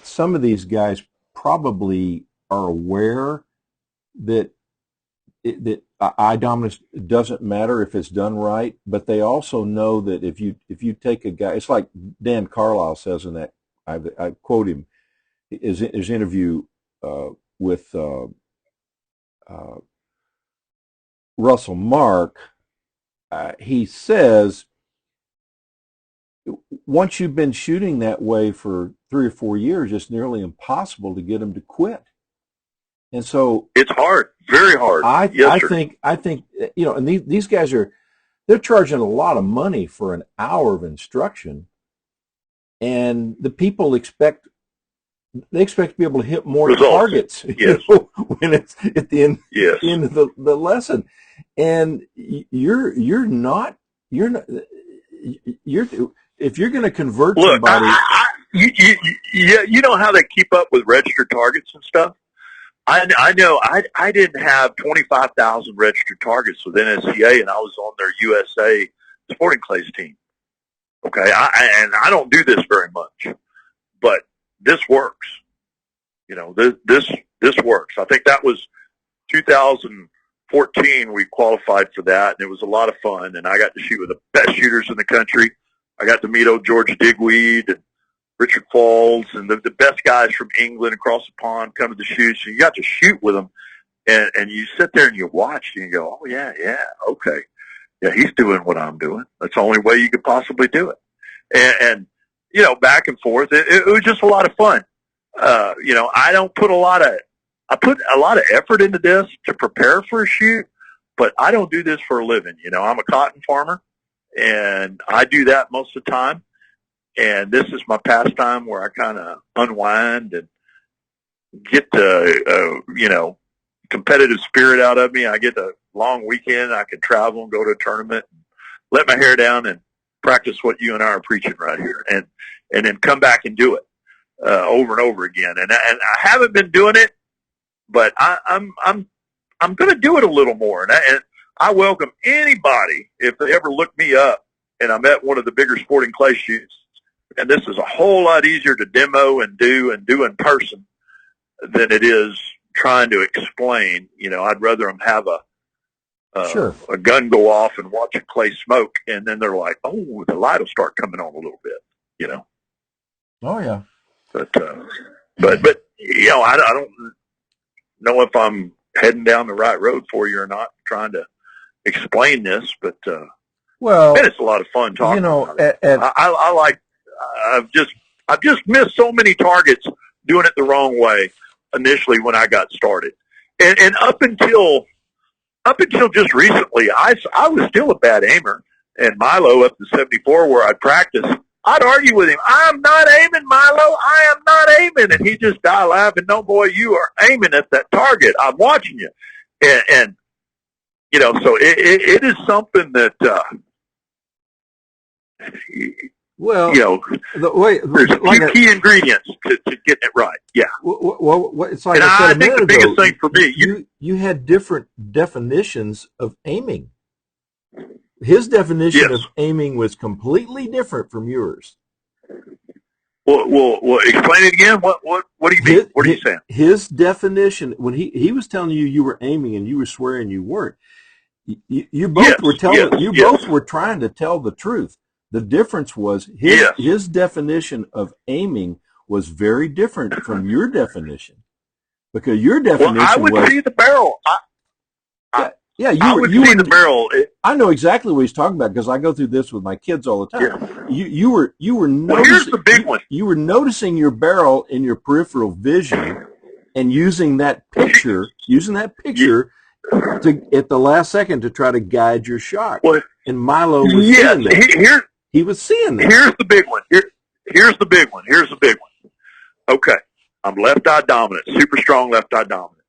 some of these guys probably are aware that eye dominance doesn't matter if it's done right, but they also know that if you take a guy, it's like Dan Carlisle says in that, I quote him, his interview with Russell Mark. He says, once you've been shooting that way for 3 or 4 years, it's nearly impossible to get them to quit. And so it's hard, very hard. I think and these guys they're charging a lot of money for an hour of instruction, and the people expect to be able to hit more results. Targets when it's at the end of the lesson, and you're not if you're going to convert somebody. You know how they keep up with registered targets and stuff? I know I didn't have 25,000 registered targets with NSCA, and I was on their USA sporting clays team. Okay, I don't do this very much, but this works. This works. I think that was 2014 we qualified for that, and it was a lot of fun, and I got to shoot with the best shooters in the country. I got to meet old George Digweed and Richard Falls and the best guys from England across the pond come to the shoot. So you got to shoot with them, and you sit there and you watch and you go, oh, yeah, okay. Yeah, he's doing what I'm doing. That's the only way you could possibly do it. And back and forth. It was just a lot of fun. I put a lot of effort into this to prepare for a shoot, but I don't do this for a living. I'm a cotton farmer, and I do that most of the time. And this is my pastime where I kind of unwind and get the, competitive spirit out of me. I get a long weekend. I can travel and go to a tournament, and let my hair down and practice what you and I are preaching right here, and then come back and do it over and over again. And I haven't been doing it, but I'm going to do it a little more. And I welcome anybody if they ever look me up and I'm at one of the bigger sporting clay shoots. And this is a whole lot easier to demo and do in person than it is trying to explain. I'd rather them have a gun go off and watch a clay smoke, and then they're like, oh, the light will start coming on a little bit, Oh, yeah. But I don't know if I'm heading down the right road for you or not, trying to explain this, but man, it's a lot of fun talking about it. I like. I've just missed so many targets doing it the wrong way initially when I got started, and up until just recently, I was still a bad aimer. And Milo up to 74, where I'd practice, I'd argue with him. I'm not aiming, Milo. I am not aiming, and he just die laughing. No, boy, you are aiming at that target. I'm watching you, and so it is something that. Well, there's a few key ingredients to getting it right. Yeah. Well, it's like and I said a minute think the biggest ago, thing for me, you had different definitions of aiming. His definition of aiming was completely different from yours. Well, explain it again. What do you mean? What are you saying? His definition, when he was telling you were aiming and you were swearing you weren't, you both were telling both were trying to tell the truth. The difference was his definition of aiming was very different from your definition. Because your Well, definition I would was, see the barrel. yeah, I would see the barrel. I know exactly what he's talking about because I go through this with my kids all the time. Yeah. You were Well, here's the big one. You were noticing your barrel in your peripheral vision and using that picture to at the last second to try to guide your shot. Well, and Milo was yes, seeing that. He was seeing that. Here's the big one. Here's the big one. Here's the big one. Okay, I'm left eye dominant, super strong left eye dominant.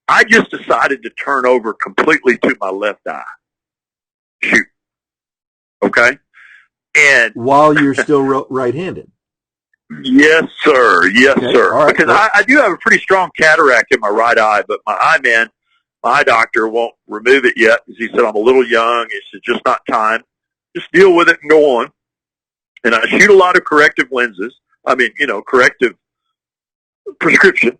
I just decided to turn over completely to my left eye. Shoot. Okay? And while you're still right-handed. Yes, sir. Yes, okay. sir. Right. Because I do have a pretty strong cataract in my right eye, but my eye doctor won't remove it yet because he said I'm a little young. He said, just not time. Just deal with it and go on. And I shoot a lot of corrective lenses. I mean, corrective prescription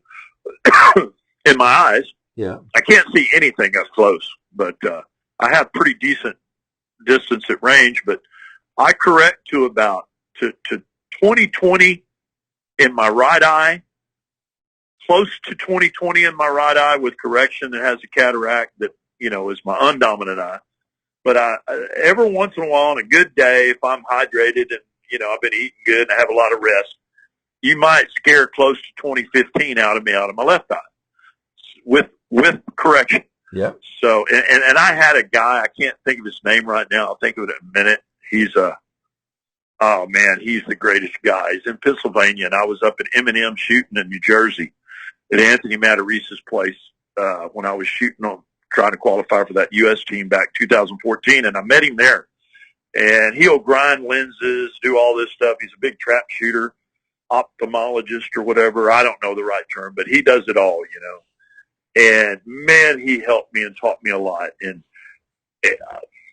in my eyes. Yeah. I can't see anything up close, but I have pretty decent distance at range. But I correct to about to 20/20 in my right eye, close to 20/20 in my right eye with correction that has a cataract that is my undominant eye. But every once in a while on a good day, if I'm hydrated and I've been eating good and I have a lot of rest, you might scare close to 20/15 out of me out of my left eye with correction. Yeah. So and I had a guy, I can't think of his name right now. I'll think of it in a minute. He's oh man, he's the greatest guy. He's in Pennsylvania, and I was up at M&M shooting in New Jersey at Anthony Matarese's place when I was shooting on trying to qualify for that U.S. team back 2014, and I met him there. And he'll grind lenses, do all this stuff. He's a big trap shooter, ophthalmologist or whatever. I don't know the right term, but he does it all, And, man, he helped me and taught me a lot. And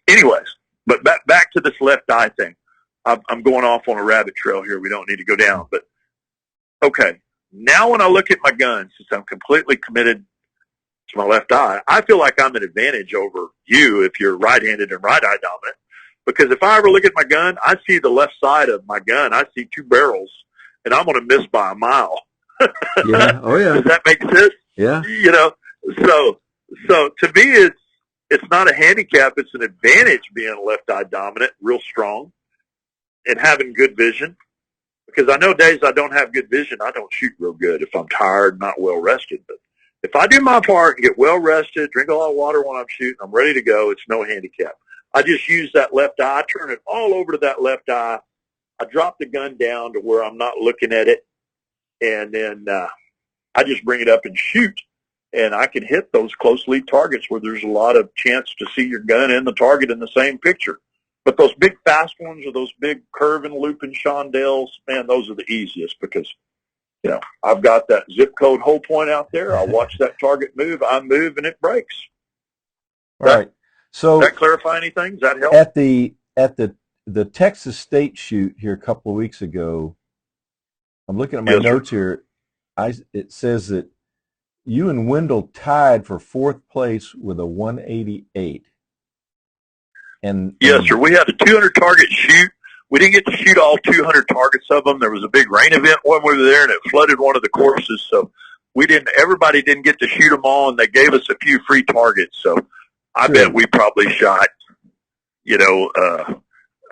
anyways, but back to this left eye thing. I'm going off on a rabbit trail here. We don't need to go down. But, okay, now when I look at my gun, since I'm completely committed to my left eye, I feel like I'm an advantage over you if you're right-handed and right eye dominant. Because if I ever look at my gun, I see the left side of my gun. I see two barrels, and I'm going to miss by a mile. Yeah. Oh, yeah. Does that make sense? Yeah. So to me, it's not a handicap. It's an advantage being left eye dominant, real strong, and having good vision. Because I know days I don't have good vision, I don't shoot real good if I'm tired, not well rested. But if I do my part and get well rested, drink a lot of water when I'm shooting, I'm ready to go. It's no handicap. I just use that left eye, I turn it all over to that left eye. I drop the gun down to where I'm not looking at it, and then I just bring it up and shoot. And I can hit those close lead targets where there's a lot of chance to see your gun and the target in the same picture. But those big fast ones or those big curving, looping Shondales, man, those are the easiest because, I've got that zip code hole point out there. I watch that target move. I move, and it breaks. All right. So does that clarify anything? Does that help? At the Texas State shoot here a couple of weeks ago, I'm looking at my notes here. It says that you and Wendell tied for fourth place with a 188. Yes, sir. We had a 200 target shoot. We didn't get to shoot all 200 targets of them. There was a big rain event when we were there, and it flooded one of the courses. So everybody didn't get to shoot them all, and they gave us a few free targets. So I bet we probably shot,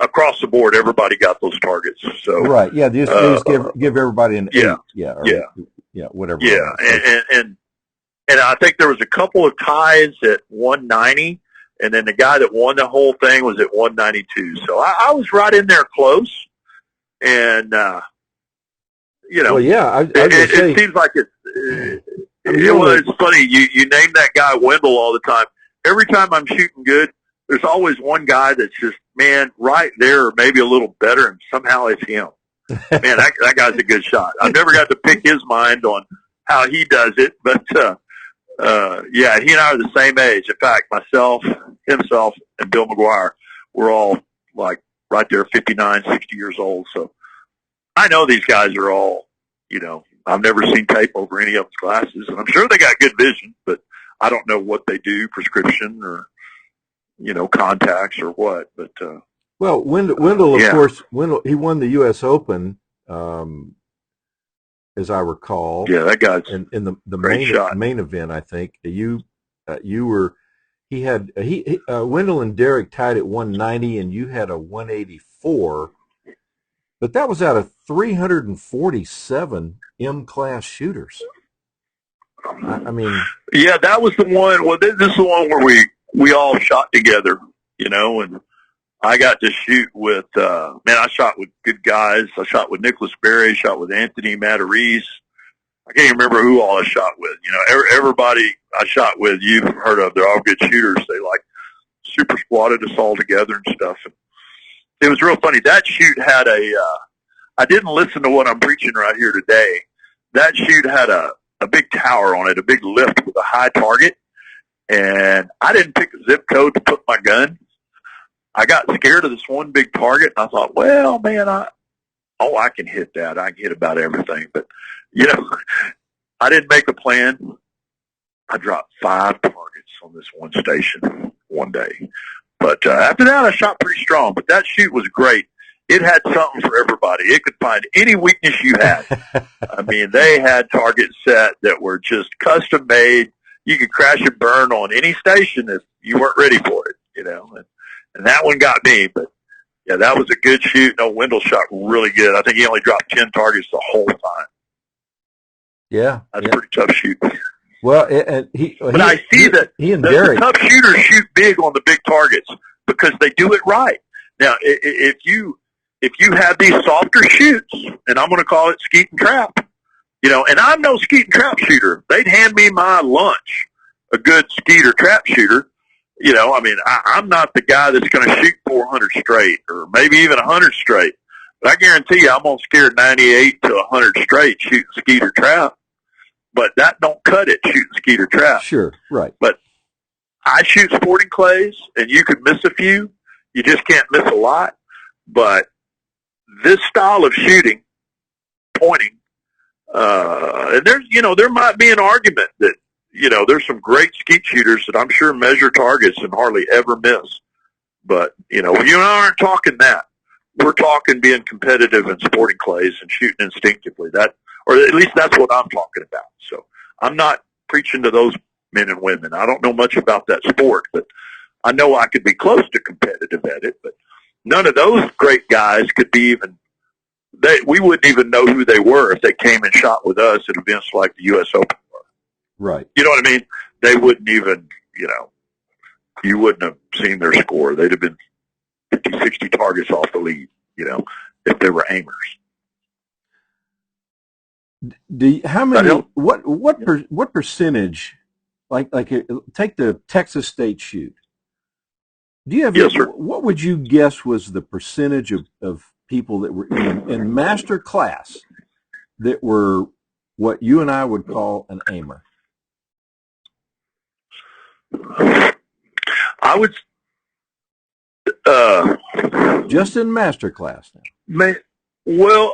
across the board. Everybody got those targets. So right, yeah. Just give everybody an 8. Whatever. Yeah, and I think there was a couple of ties at 190. And then the guy that won the whole thing was at 192. So I was right in there close. And, Well, yeah, it seems like it's funny. You name that guy Wendell all the time. Every time I'm shooting good, there's always one guy that's just, man, right there or maybe a little better, and somehow it's him. Man, that guy's a good shot. I've never got to pick his mind on how he does it, but he and I are the same age. In fact, myself, himself, and Bill McGuire, we're all like right there, 59, 60 years old. So I know these guys are all, I've never seen tape over any of them's glasses, and I'm sure they got good vision, but I don't know what they do, prescription or, contacts or what. But well, Wendell, of course, he won the U.S. Open as I recall. Yeah, that guy's in the great shot. main event. I think you were. He had Wendell and Derek tied at 190, and you had a 184. But that was out of 347 M class shooters. I mean, yeah, that was the one. Well, this is the one where we all shot together, and I got to shoot with, I shot with good guys. I shot with Nicholas Berry, shot with Anthony Matarese. I can't even remember who all I shot with. Everybody I shot with, you've heard of. They're all good shooters. They super squatted us all together and stuff. And it was real funny. That shoot had I didn't listen to what I'm preaching right here today. That shoot had a big tower on it, a big lift with a high target. And I didn't pick a zip code to put my gun. I got scared of this one big target, and I thought, well, man, I can hit that. I can hit about everything. But, I didn't make a plan. I dropped 5 targets on this one station one day. But after that, I shot pretty strong. But that shoot was great. It had something for everybody. It could find any weakness you had. I mean, they had targets set that were just custom made. You could crash and burn on any station if you weren't ready for it, And that one got me. But, yeah, that was a good shoot. No, Wendell shot really good. I think he only dropped 10 targets the whole time. Yeah. That's a pretty tough shoot. Well, but I see that the tough shooters shoot big on the big targets because they do it right. Now, if you have these softer shoots, and I'm going to call it skeet and trap, and I'm no skeet and trap shooter. They'd hand me my lunch, a good skeet or trap shooter. I'm not the guy that's going to shoot 400 straight or maybe even 100 straight. But I guarantee you I'm going to scare 98 to 100 straight shooting skeet or trap. But that don't cut it, shooting skeet or trap. Sure, right. But I shoot sporting clays, and you could miss a few. You just can't miss a lot. But this style of shooting, pointing, and there might be an argument that, there's some great skeet shooters that I'm sure measure targets and hardly ever miss. But, you and I aren't talking that. We're talking being competitive in sporting clays and shooting instinctively. Or at least that's what I'm talking about. So I'm not preaching to those men and women. I don't know much about that sport, but I know I could be close to competitive at it. But none of those great guys could be we wouldn't even know who they were if they came and shot with us at events like the U.S. Open. Right. You know what I mean? They wouldn't even, you wouldn't have seen their score. They'd have been 50, 60 targets off the lead, if they were aimers. How many? What percentage? Like take the Texas State shoot. Do you have? Yes, sir. What would you guess was the percentage of people that were in master class that were what you and I would call an aimer? I would. Just in master class now. Well,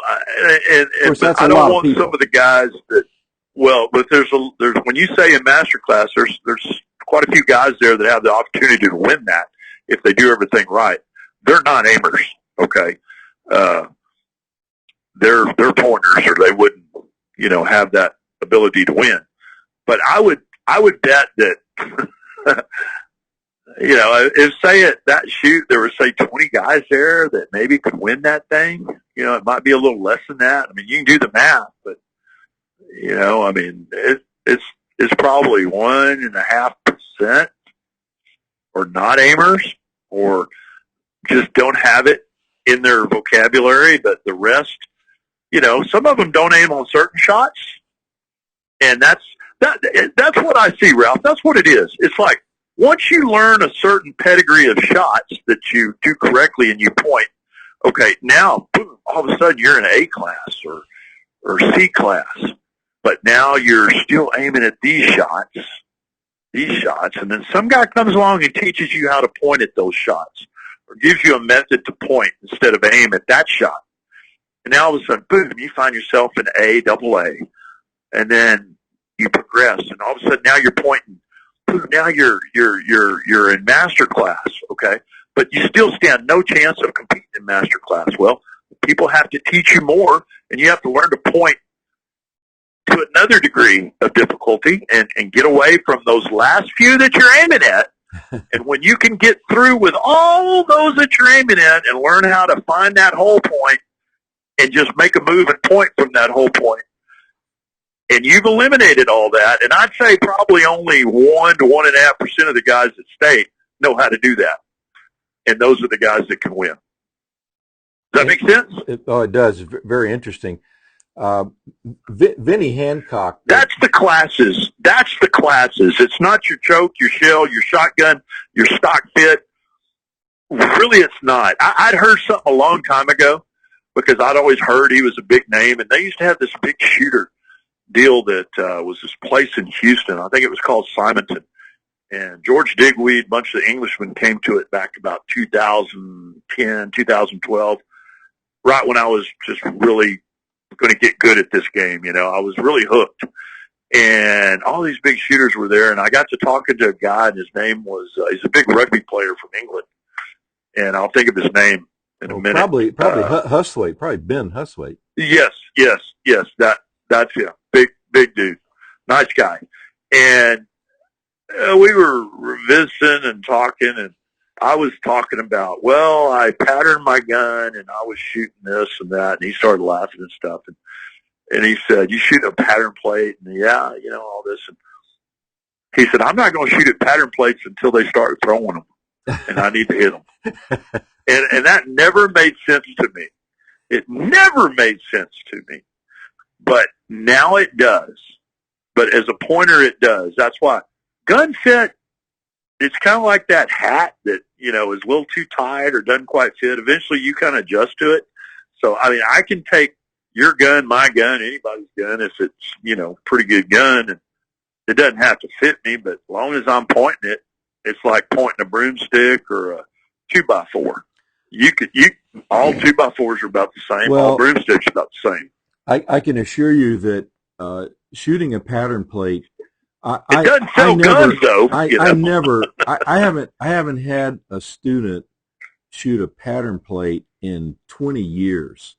but I don't want some of the guys that. Well, but there's when you say in master class, there's quite a few guys there that have the opportunity to win that if they do everything right. They're not aimers, okay? They're pointers, or they wouldn't, have that ability to win. But I would bet that, if say at that shoot there were say 20 guys there that maybe could win that thing. It might be a little less than that. I mean, you can do the math, but it's probably 1.5% or not aimers, or just don't have it in their vocabulary. But the rest, some of them don't aim on certain shots, and that's what I see, Ralph. That's what it is. It's like once you learn a certain pedigree of shots that you do correctly and you point, okay, now boom, all of a sudden you're in A class or C class. But now you're still aiming at these shots, and then some guy comes along and teaches you how to point at those shots, or gives you a method to point instead of aim at that shot. And now all of a sudden, boom, you find yourself in A, double A, and then you progress, and all of a sudden now you're pointing. Boom, now you're in master class, okay? But you still stand no chance of competing in master class. Well, people have to teach you more, and you have to learn to point to another degree of difficulty and get away from those last few that you're aiming at. And when you can get through with all those that you're aiming at and learn how to find that whole point and just make a move and point from that whole point, and you've eliminated all that, and I'd say probably only 1 to 1.5% of the guys at state know how to do that. And those are the guys that can win. Does that make sense? It does. Very interesting. Vinny Hancock. That's the classes. That's the classes. It's not your choke, your shell, your shotgun, your stock fit. Really, it's not. I'd heard something a long time ago because I'd always heard he was a big name, and they used to have this big shooter deal that was this place in Houston. I think it was called Simonton. And George Digweed, a bunch of the Englishmen came to it back about 2010, 2012, right when I was just really going to get good at this game. You know, I was really hooked. And all these big shooters were there, and I got to talking to a guy, and his name was, he's a big rugby player from England. And I'll think of his name in a minute. Probably Husthwaite, probably Ben Husthwaite. Yes, that's him. Big dude. Nice guy. And we were visiting and talking, and I was talking about, well, I patterned my gun, and I was shooting this and that, and he started laughing and stuff. And he said, you shoot a pattern plate? And yeah, you know, all this. And he said, I'm not going to shoot at pattern plates until they start throwing them, and I need to hit them. And that never made sense to me. It never made sense to me. But now it does. But as a pointer, it does. That's why gun fit, it's kind of like that hat that, you know, is a little too tight or doesn't quite fit. Eventually you kind of adjust to it. So, I mean, I can take your gun, my gun, anybody's gun, if it's, you know, pretty good gun, and it doesn't have to fit me, but as long as I'm pointing it, it's like pointing a broomstick or a 2x4. All 2x4s are about the same. Well, all broomsticks are about the same. I can assure you that shooting a pattern plate, it doesn't sell guns, though. I haven't had a student shoot a pattern plate in 20 years,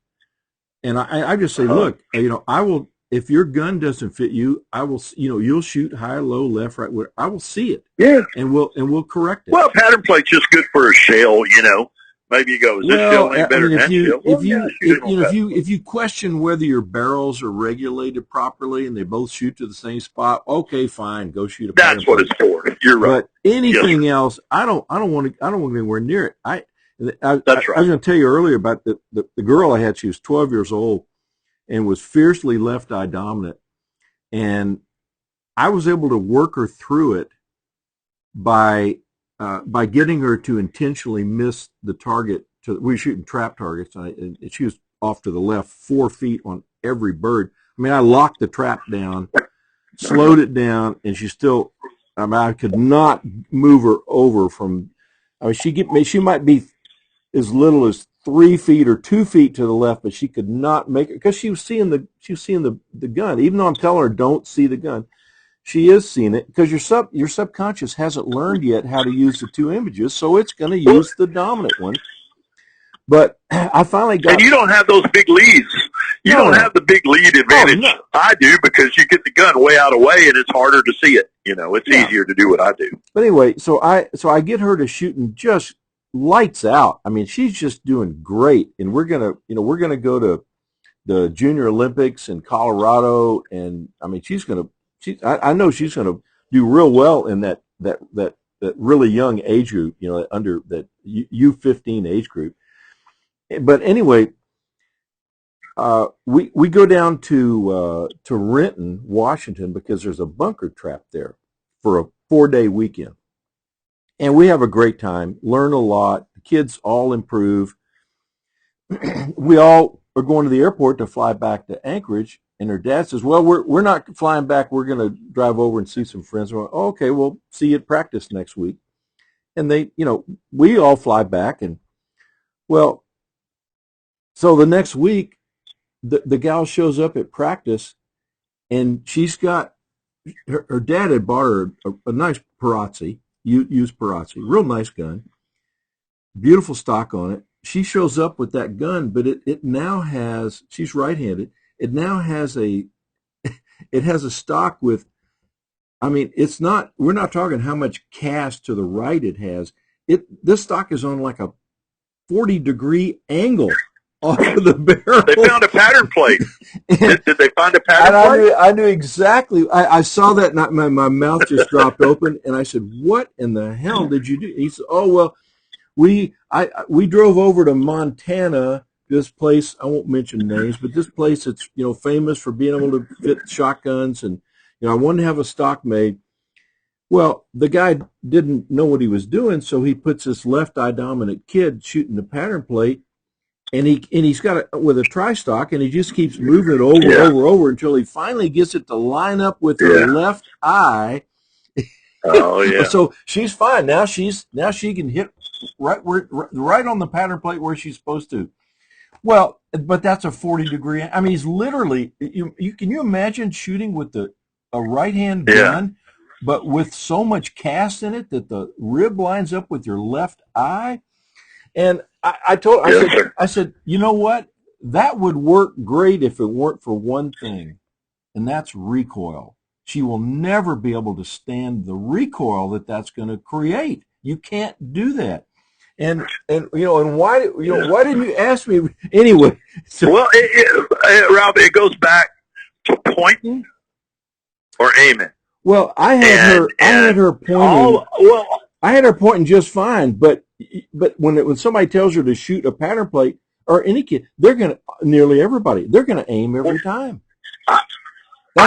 and I just say, look, you know, I will. If your gun doesn't fit you, I will. You know, you'll shoot high, low, left, right. Where I will see it. Yeah, and we'll correct it. Well, pattern plate's just good for a shell, you know. Maybe you go, is this shell any better than that shell? If you question whether your barrels are regulated properly and they both shoot to the same spot, okay, fine, go shoot a pattern That's what plate. it's for. You're right. But anything else, I don't want anywhere near it. I was going to tell you earlier about the girl I had. She was 12 years old and was fiercely left eye dominant, and I was able to work her through it by getting her to intentionally miss the target. We were shooting trap targets, and she was off to the left 4 feet on every bird. I mean, I locked the trap down, slowed it down, and she still, I mean, I could not move her over from, I mean, she might be as little as 3 feet or 2 feet to the left, but she could not make it because she was seeing the gun. Even though I'm telling her don't see the gun, she is seeing it because your subconscious hasn't learned yet how to use the two images, so it's going to use the dominant one. But I finally got. And you don't have those big leads. You don't have the big lead advantage. No. I do, because you get the gun way out of the way and it's harder to see it. You know, it's easier to do what I do. But anyway, so I get her to shooting just lights out. I mean, she's just doing great, and we're gonna go to the Junior Olympics in Colorado, and I mean, I know she's gonna do real well in that really young age group, you know, under that U15 age group. But anyway, we go down to Renton, Washington, because there's a bunker trap there for a 4-day weekend. And we have a great time, learn a lot. The kids all improve. We all are going to the airport to fly back to Anchorage, and her dad says, well, we're not flying back. We're going to drive over and see some friends. We're like, oh, okay, we'll see you at practice next week. And we all fly back, and well, so the next week, the gal shows up at practice, and she's got, her dad had bought her a nice Perazzi, used Perazzi, real nice gun, beautiful stock on it. She shows up with that gun, but it now has, she's right-handed, it now has It has a stock with, I mean, we're not talking how much cast to the right it has. This stock is on like a 40-degree angle off of the barrel. They found a pattern plate. Did they find a pattern plate? I knew exactly. I saw that, and my mouth just dropped open, and I said, "What in the hell did you do?" He said, "Oh well, we drove over to Montana. This place, I won't mention names, but this place, it's famous for being able to fit shotguns, and I wanted to have a stock made." Well, the guy didn't know what he was doing, so he puts this left eye dominant kid shooting the pattern plate, and he's got it with a tri-stock, and he just keeps moving it over until he finally gets it to line up with her left eye. Oh yeah. So she's fine now. She can hit right on the pattern plate where she's supposed to. Well, but that's a 40-degree. I mean, he's literally. Can you imagine shooting with a right-hand gun, but with so much cast in it that the rib lines up with your left eye? And I said, you know what? That would work great if it weren't for one thing, and that's recoil. She will never be able to stand the recoil that's going to create. You can't do that. And why didn't you ask me anyway? So, well, Ralph, it goes back to pointing or aiming. Well, I had her pointing. I had her pointing just fine, but when somebody tells her to shoot a pattern plate or any kid, they're gonna aim every time. I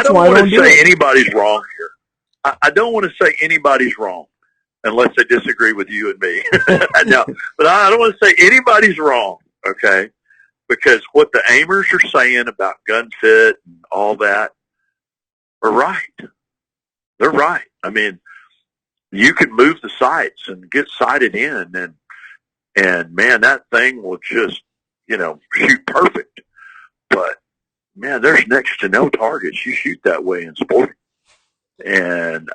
don't want to say anybody's wrong here. I don't want to say anybody's wrong unless they disagree with you and me. No, but I don't want to say anybody's wrong, okay? Because what the aimers are saying about gun fit and all that are right. They're right. I mean, you can move the sights and get sighted in, and man, that thing will just, shoot perfect. But man, there's next to no targets you shoot that way in sporting. And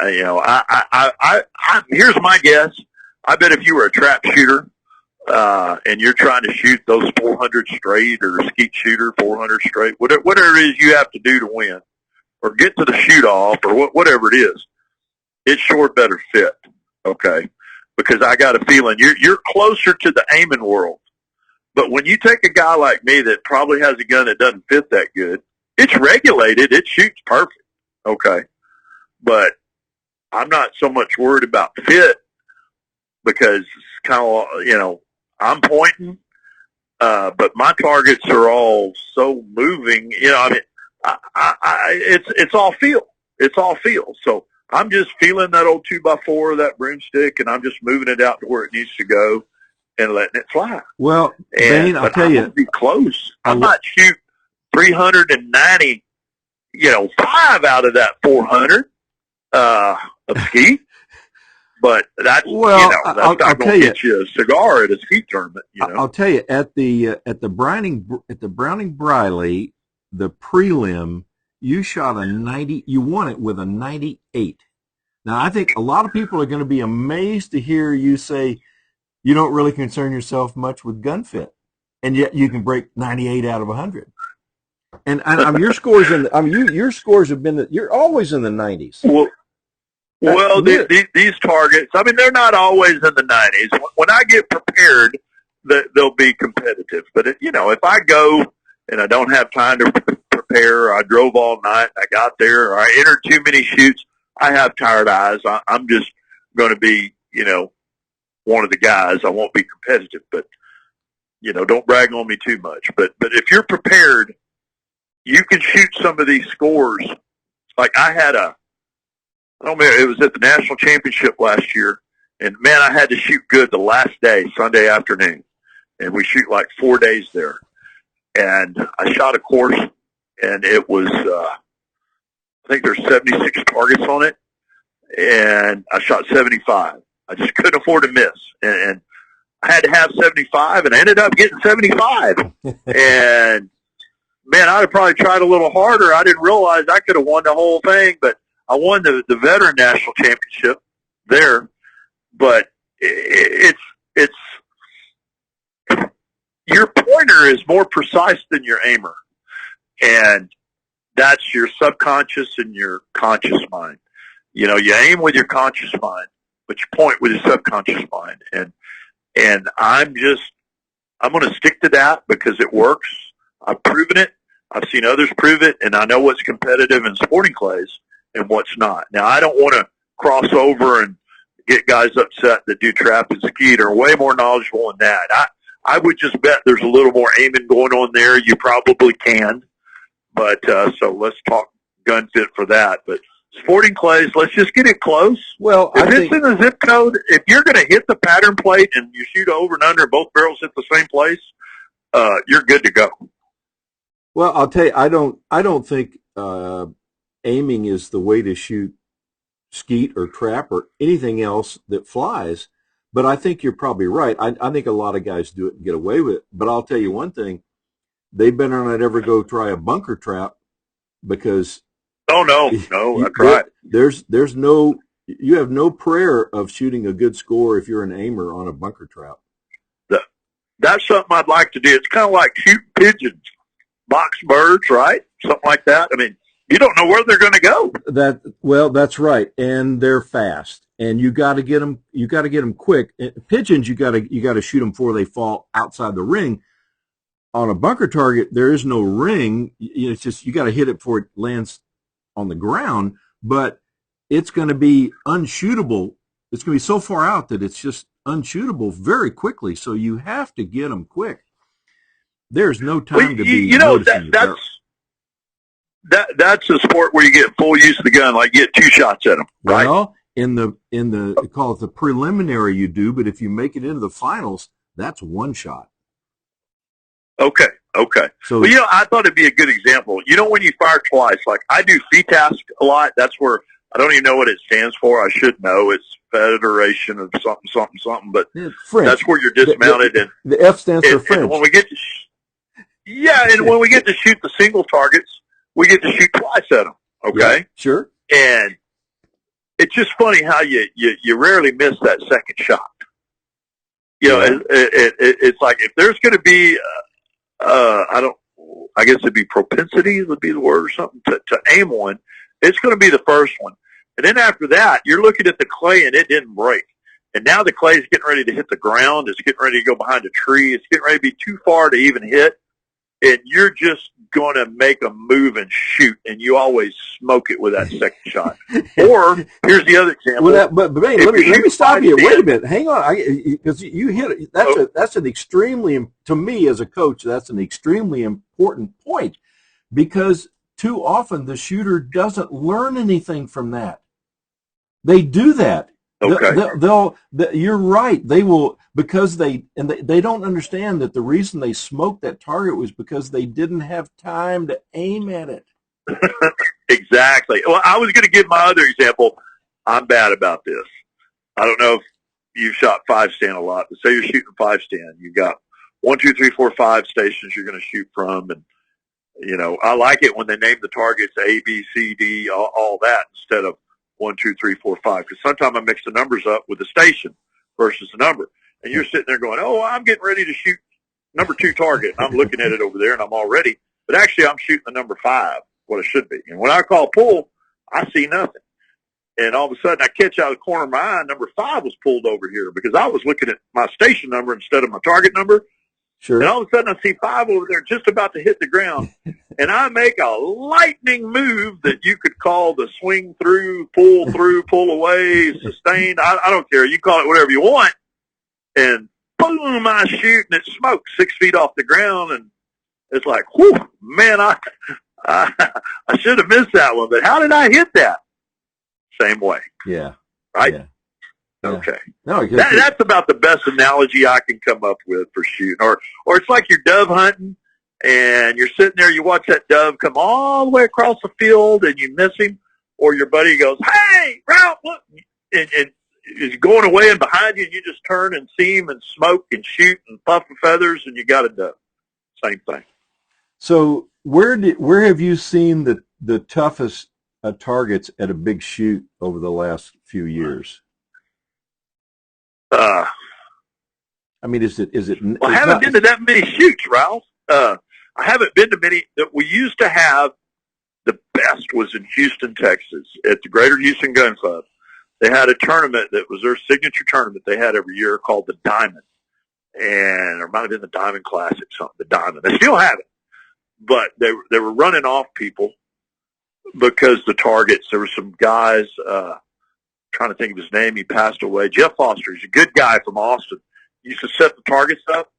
here's my guess. I bet if you were a trap shooter and you're trying to shoot those 400 straight or a skeet shooter 400 straight, whatever it is you have to do to win or get to the shoot off or whatever it is, it sure better fit. Okay, because I got a feeling you're closer to the aiming world. But when you take a guy like me that probably has a gun that doesn't fit that good, it's regulated. It shoots perfect. Okay. But I'm not so much worried about fit because it's kind of, I'm pointing, but my targets are all so moving. It's all feel. It's all feel. So I'm just feeling that old 2x4, that broomstick, and I'm just moving it out to where it needs to go and letting it fly. Well, Bayne, I'll tell you, be close. I might shoot 390, 5 out of that 400 of skeet. But that's that's not going to get you a cigar at a skeet tournament. I'll tell you, at the Browning Briley, the prelim, you shot a 90. You won it with a 98. Now, I think a lot of people are going to be amazed to hear you say you don't really concern yourself much with gun fit, and yet you can break 98 out of 100. And your scores your scores have been you're always in the 90s. Well, these targets, I mean, they're not always in the 90s. When I get prepared, they'll be competitive. But if I go and I don't have time to prepare, or I drove all night, I got there, or I entered too many shoots, I have tired eyes. I'm just going to be, one of the guys. I won't be competitive, but, don't brag on me too much. But if you're prepared, you can shoot some of these scores. Like I had I don't remember, it was at the national championship last year, and man, I had to shoot good the last day, Sunday afternoon, and we shoot like 4 days there. And I shot a course, and it was, I think there's 76 targets on it, and I shot 75. I just couldn't afford to miss, and I had to have 75, and I ended up getting 75. And man, I'd have probably tried a little harder. I didn't realize I could have won the whole thing, but I won the veteran national championship there. But it's your pointer is more precise than your aimer, and that's your subconscious and your conscious mind. You know, you aim with your conscious mind, but you point with your subconscious mind. And I'm going to stick to that because it works. I've proven it. I've seen others prove it, and I know what's competitive in sporting clays and what's not. Now, I don't want to cross over and get guys upset that do trap and skeet are way more knowledgeable than that. I would just bet there's a little more aiming going on there. You probably can. But so let's talk gun fit for that. But sporting clays, let's just get it close. Well, if it's in the zip code, if you're going to hit the pattern plate and you shoot over and under and both barrels hit the same place, you're good to go. Well, I'll tell you, I don't think aiming is the way to shoot skeet or trap or anything else that flies. But I think you're probably right. I think a lot of guys do it and get away with it. But I'll tell you one thing. They better not ever go try a bunker trap because no, that's right. There's no, you have no prayer of shooting a good score if you're an aimer on a bunker trap. That's something I'd like to do. It's kind of like shooting pigeons, box birds, right? Something like that. I mean, you don't know where they're going to go. That's right, and they're fast, and you got to get them. You got to get them quick. Pigeons, you got to shoot them before they fall outside the ring. On a bunker target, there is no ring. It's just you got to hit it before it lands on the ground. But it's going to be unshootable. It's going to be so far out that it's just unshootable very quickly. So you have to get them quick. There's no time to be. That's a sport where you get full use of the gun, like you get 2 shots at them, right? Well, in the they call it the preliminary, you do, but if you make it into the finals, that's 1 shot. Okay. So, well, I thought it'd be a good example. When you fire twice, like I do FETASC a lot. That's where I don't even know what it stands for. I should know. It's Federation of something. But that's where you're dismounted. And the F stands for French. And when we get to when we get to shoot the single targets, we get to shoot twice at them. Okay, yeah, sure. And it's just funny how you rarely miss that second shot. It's like if there's going to be I guess it'd be propensity would be the word or something to aim one. It's going to be the first one. And then after that, you're looking at the clay and it didn't break. And now the clay is getting ready to hit the ground. It's getting ready to go behind a tree. It's getting ready to be too far to even hit. And you're just going to make a move and shoot, and you always smoke it with that second shot. Or here's the other example. Well, but Bayne, let me stop you. Wait a minute. Hang on, because you hit it. That's an extremely, to me as a coach, that's an extremely important point because too often the shooter doesn't learn anything from that. They do that. Okay. You're right. They will because they don't understand that the reason they smoked that target was because they didn't have time to aim at it. Exactly. Well, I was going to give my other example. I'm bad about this. I don't know if you've shot 5-stand a lot, but say you're shooting 5-stand. You've got 1, 2, 3, 4, 5 stations you're going to shoot from, and I like it when they name the targets A, B, C, D, all that instead of 1, 2, 3, 4, 5. Because sometimes I mix the numbers up with the station versus the number, and you're sitting there going, "Oh, I'm getting ready to shoot number 2 target." I'm looking at it over there, and I'm all ready, but actually I'm shooting the number 5, what it should be. And when I call pull, I see nothing, and all of a sudden I catch out of the corner of my eye, number 5 was pulled over here because I was looking at my station number instead of my target number. Sure. And all of a sudden I see 5 over there just about to hit the ground, and I make a lightning move that you could call the swing through, pull away, sustained. I don't care. You call it whatever you want. And boom, I shoot, and it smokes 6 feet off the ground, and it's like, whew, man, I should have missed that one. But how did I hit that? Same way. Yeah. Right? Yeah. Okay. No, that's about the best analogy I can come up with for shooting. Or it's like you're dove hunting, and you're sitting there, you watch that dove come all the way across the field, and you miss him, or your buddy goes, "Hey, Ralph, look," and he's going away and behind you, and you just turn and see him and smoke and shoot and puff the feathers, and you got a dove. Same thing. So where have you seen the toughest targets at a big shoot over the last few years? I mean, is it? Well, I haven't been to that many shoots, Ralph. I haven't been to many that we used to have. the best was in Houston, Texas, at the Greater Houston Gun Club. They had a tournament that was their signature tournament they had every year called the Diamond. And it might have been the Diamond Classic, something, the Diamond. They still have it. But they were running off people because the targets, there were some guys, trying to think of his name, he passed away. Jeff Foster, he's a good guy from Austin. He used to set the targets up.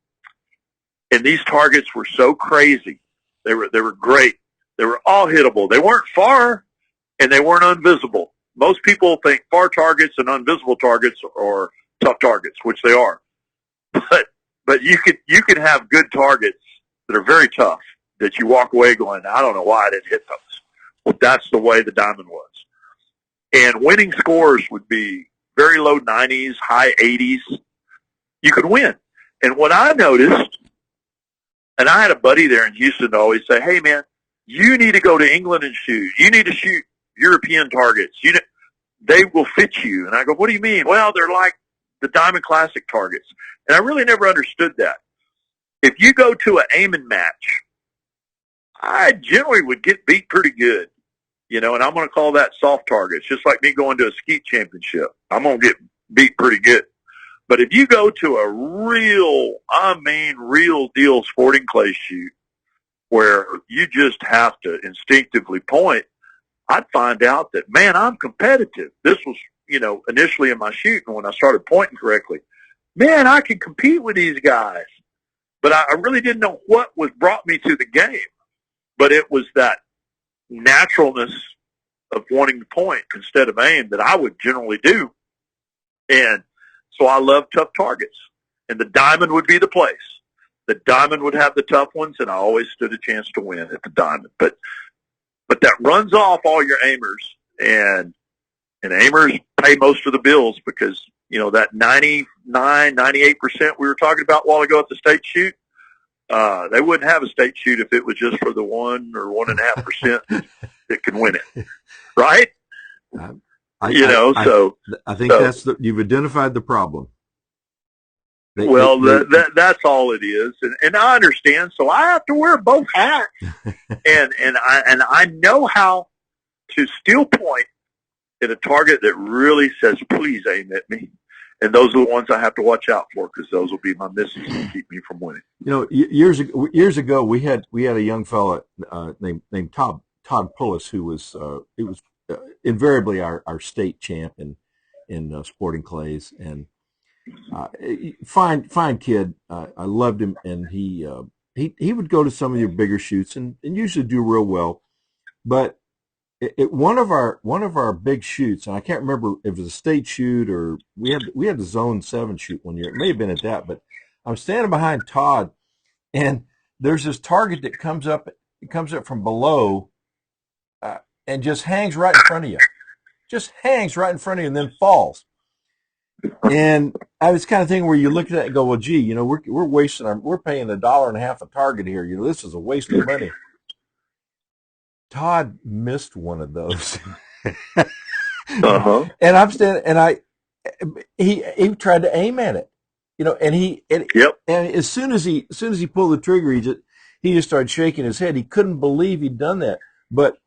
And these targets were so crazy. They were great. They were all hittable. They weren't far, and they weren't invisible. Most people think far targets and invisible targets are tough targets, which they are. But you can have good targets that are very tough that you walk away going, I don't know why I didn't hit those. Well, that's the way the Diamond was. And winning scores would be very low 90s, high 80s. You could win. And what I noticed, and I had a buddy there in Houston to always say, hey, man, you need to go to England and shoot. You need to shoot European targets. They will fit you. And I go, what do you mean? Well, they're like the Diamond Classic targets. And I really never understood that. If you go to an aiming match, I generally would get beat pretty good, and I'm going to call that soft targets, just like me going to a skeet championship. I'm going to get beat pretty good. But if you go to a real deal sporting clay shoot where you just have to instinctively point, I'd find out that, man, I'm competitive. This was, initially in my shooting when I started pointing correctly. Man, I can compete with these guys. But I really didn't know what brought me to the game. But it was that naturalness of wanting to point instead of aim that I would generally do. And so I love tough targets. And the Diamond would be the place. The Diamond would have the tough ones, and I always stood a chance to win at the Diamond. But that runs off all your aimers, and aimers pay most of the bills because, that 98% we were talking about a while ago at the state shoot, they wouldn't have a state shoot if it was just for the 1 or 1.5% that can win it, right? I think you've identified the problem. That's all it is, and I understand. So I have to wear both hats, and I know how to still point at a target that really says, "Please aim at me." And those are the ones I have to watch out for because those will be my misses and keep me from winning. Years ago, we had a young fella named Todd Pullis who was invariably our state champ in sporting clays, and fine kid. I loved him, and he would go to some of your bigger shoots and usually do real well. But one of our big shoots, and I can't remember if it was a state shoot or we had the Zone 7 shoot one year. It may have been at that, but I'm standing behind Todd, and there's this target that comes up from below, and just hangs right in front of you. Just hangs right in front of you and then falls. And I was kind of thinking where you look at that and go, well, gee, we're wasting we're paying $1.50 a target here. This is a waste of money. Todd missed one of those. Uh-huh. And I'm standing, and he tried to aim at it, and as soon as he pulled the trigger, he just started shaking his head. He couldn't believe he'd done that. But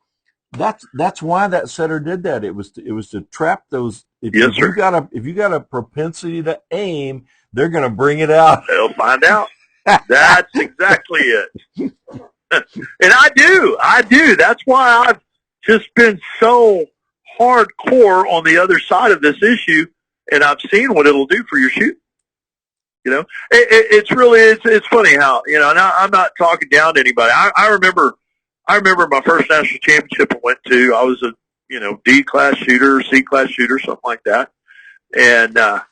that's why that setter did that. It was to trap those. If you got a propensity to aim, they're going to bring it out. They'll find out. That's exactly it. And I do. That's why I've just been so hardcore on the other side of this issue, and I've seen what it'll do for your shoot. It's funny how, and I'm not talking down to anybody. I remember my first national championship I went to. I was a, D-class shooter, C-class shooter, something like that. And I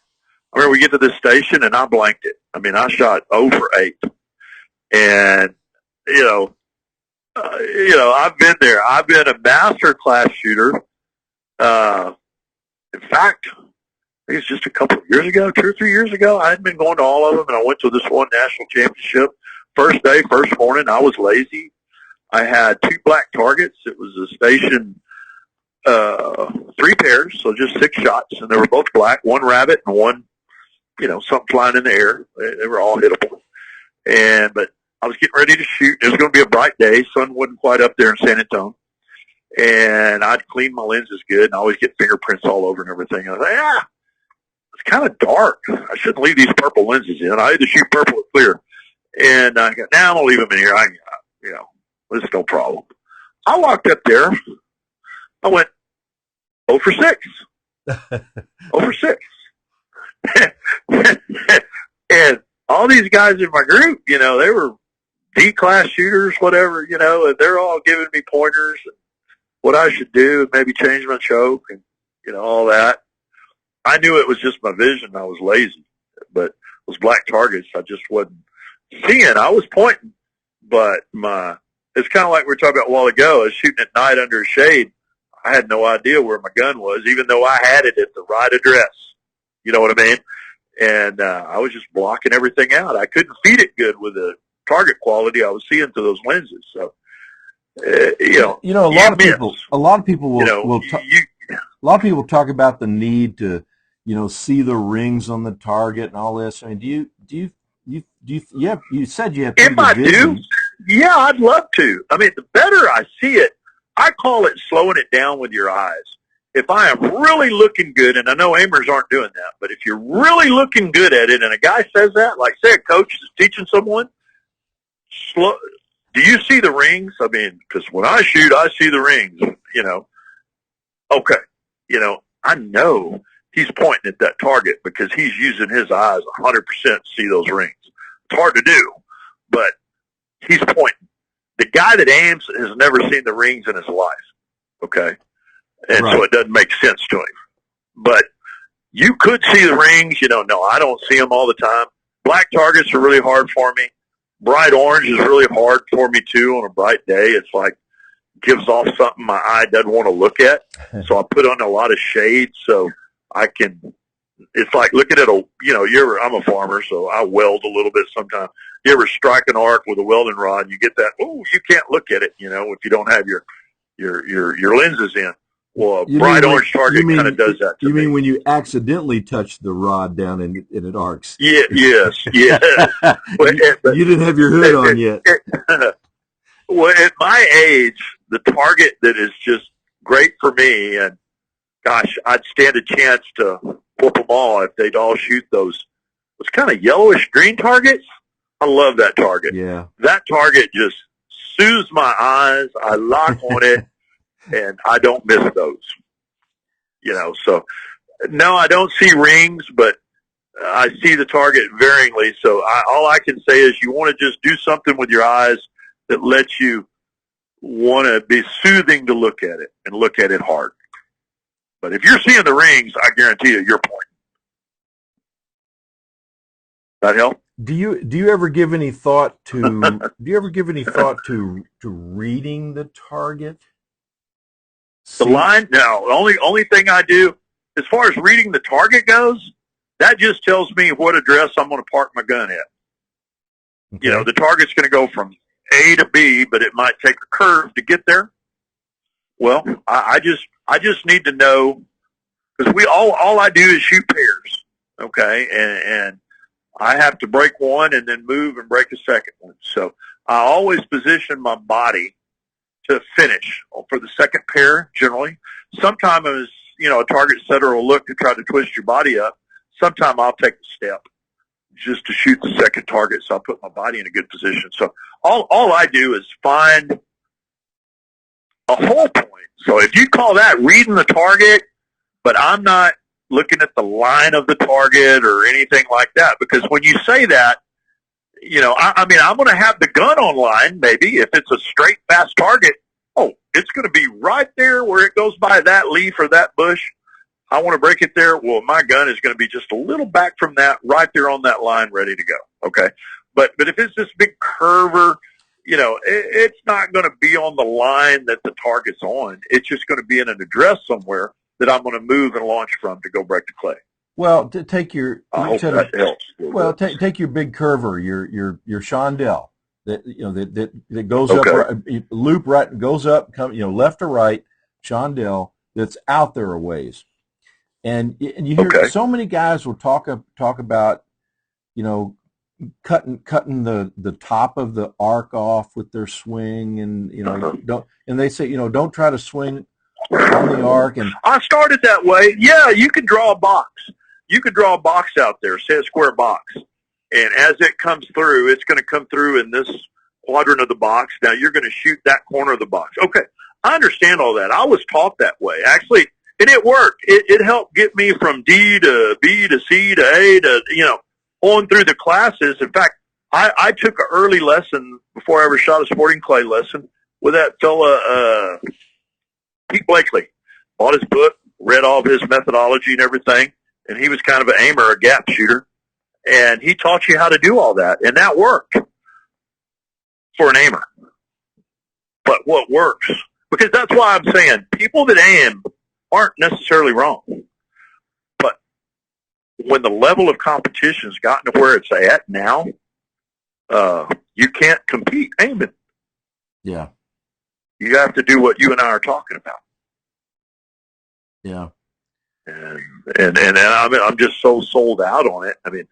remember we get to this station, and I blanked it. I mean, I shot 0 for 8. And, I've been there. I've been a master class shooter. In fact, I think it's just a couple of years ago, 2 or 3 years ago. I hadn't been going to all of them, and I went to this one national championship. First day, first morning, I was lazy. I had 2 black targets. It was a station, 3 pairs, so just 6 shots, and they were both black, 1 rabbit and 1, something flying in the air. They were all hittable. But I was getting ready to shoot. It was going to be a bright day. Sun wasn't quite up there in San Antonio. and I'd clean my lenses good, and I always get fingerprints all over and everything. And I thought, it's kind of dark. I shouldn't leave these purple lenses in. I had to shoot purple or clear. And I go, I'm going to leave them in here. This is no problem. I walked up there. I went 0 for 6. 0 for 6. And all these guys in my group, they were D-class shooters, whatever, and they're all giving me pointers and what I should do and maybe change my choke and, all that. I knew it was just my vision. I was lazy. But those black targets, I just wasn't seeing. I was pointing, but it's kind of like we were talking about a while ago. I was shooting at night under a shade. I had no idea where my gun was, even though I had it at the right address. You know what I mean? And I was just blocking everything out. I couldn't feed it good with the target quality I was seeing through those lenses. So, a lot of people will a lot of people talk about the need to, see the rings on the target and all this. I mean, you said you have pretty good vision. Yeah, I'd love to. I mean, the better I see it, I call it slowing it down with your eyes. If I am really looking good, and I know aimers aren't doing that, but if you're really looking good at it, and a guy says that, like say a coach is teaching someone, do you see the rings? I mean, because when I shoot, I see the rings, Okay, I know he's pointing at that target because he's using his eyes 100% to see those rings. It's hard to do, but he's pointing. The guy that aims has never seen the rings in his life, okay? And right. So it doesn't make sense to him. But you could see the rings, no, I don't see them all the time. Black targets are really hard for me. Bright orange is really hard for me, too, on a bright day. It's like gives off something my eye doesn't want to look at. So I put on a lot of shade so I can – it's like looking at I'm a farmer, so I weld a little bit sometimes. You ever strike an arc with a welding rod and you get that, you can't look at it, if you don't have your lenses in. Well, a bright orange target kind of does that to me. You mean when you accidentally touch the rod down and it arcs? Yeah, yes. You didn't have your hood on yet. Well, at my age, the target that is just great for me, and gosh, I'd stand a chance to whoop them all if they'd all shoot those kind of yellowish green targets. I love that target. Yeah. That target just soothes my eyes. I lock on it. And I don't miss those, so no, I don't see rings, but I see the target varyingly. So all I can say is you want to just do something with your eyes that lets you want to be soothing to look at it and look at it hard. But if you're seeing the rings, I guarantee you're pointing. That help? Do you ever give any thought to reading the target? The line? No. The only thing I do, as far as reading the target goes, that just tells me what address I'm going to park my gun at. Okay. The target's going to go from A to B, but it might take a curve to get there. Well, I just need to know, because all I do is shoot pairs, okay, and I have to break one and then move and break a second one. So I always position my body to finish for the second pair, generally. Sometimes, a target setter will look to try to twist your body up. Sometimes I'll take a step just to shoot the second target, so I'll put my body in a good position. So all I do is find a hole point. So if you call that reading the target, but I'm not looking at the line of the target or anything like that, because when you say that, I'm going to have the gun online, maybe, if it's a straight, fast target. Oh, it's going to be right there where it goes by that leaf or that bush. I want to break it there. Well, my gun is going to be just a little back from that, right there on that line, ready to go. Okay? But if it's this big curver, it's not going to be on the line that the target's on. It's just going to be in an address somewhere that I'm going to move and launch from to go break the clay. Well, to take your, I hope that helps. Well, take your big curver, your Shondell that goes up, loop right and goes up, left or right, Shondell that's out there a ways, and you hear so many guys will talk about, cutting the top of the arc off with their swing, and don't, and they say don't try to swing on the arc. And I started that way. Yeah, you could draw a box. You could draw a box out there, say a square box, and as it comes through, it's going to come through in this quadrant of the box. Now you're going to shoot that corner of the box. Okay, I understand all that. I was taught that way, actually, and it worked. It helped get me from D to B to C to A to, on through the classes. In fact, I took an early lesson before I ever shot a sporting clay lesson with that fella, Pete Blakely. Bought his book, read all of his methodology and everything, and he was kind of an aimer, a gap shooter, and he taught you how to do all that, and that worked for an aimer. But what works, because that's why I'm saying people that aim aren't necessarily wrong. But when the level of competition's gotten to where it's at now, you can't compete aiming. Yeah. You have to do what you and I are talking about. Yeah. And I'm just so sold out on it. I mean,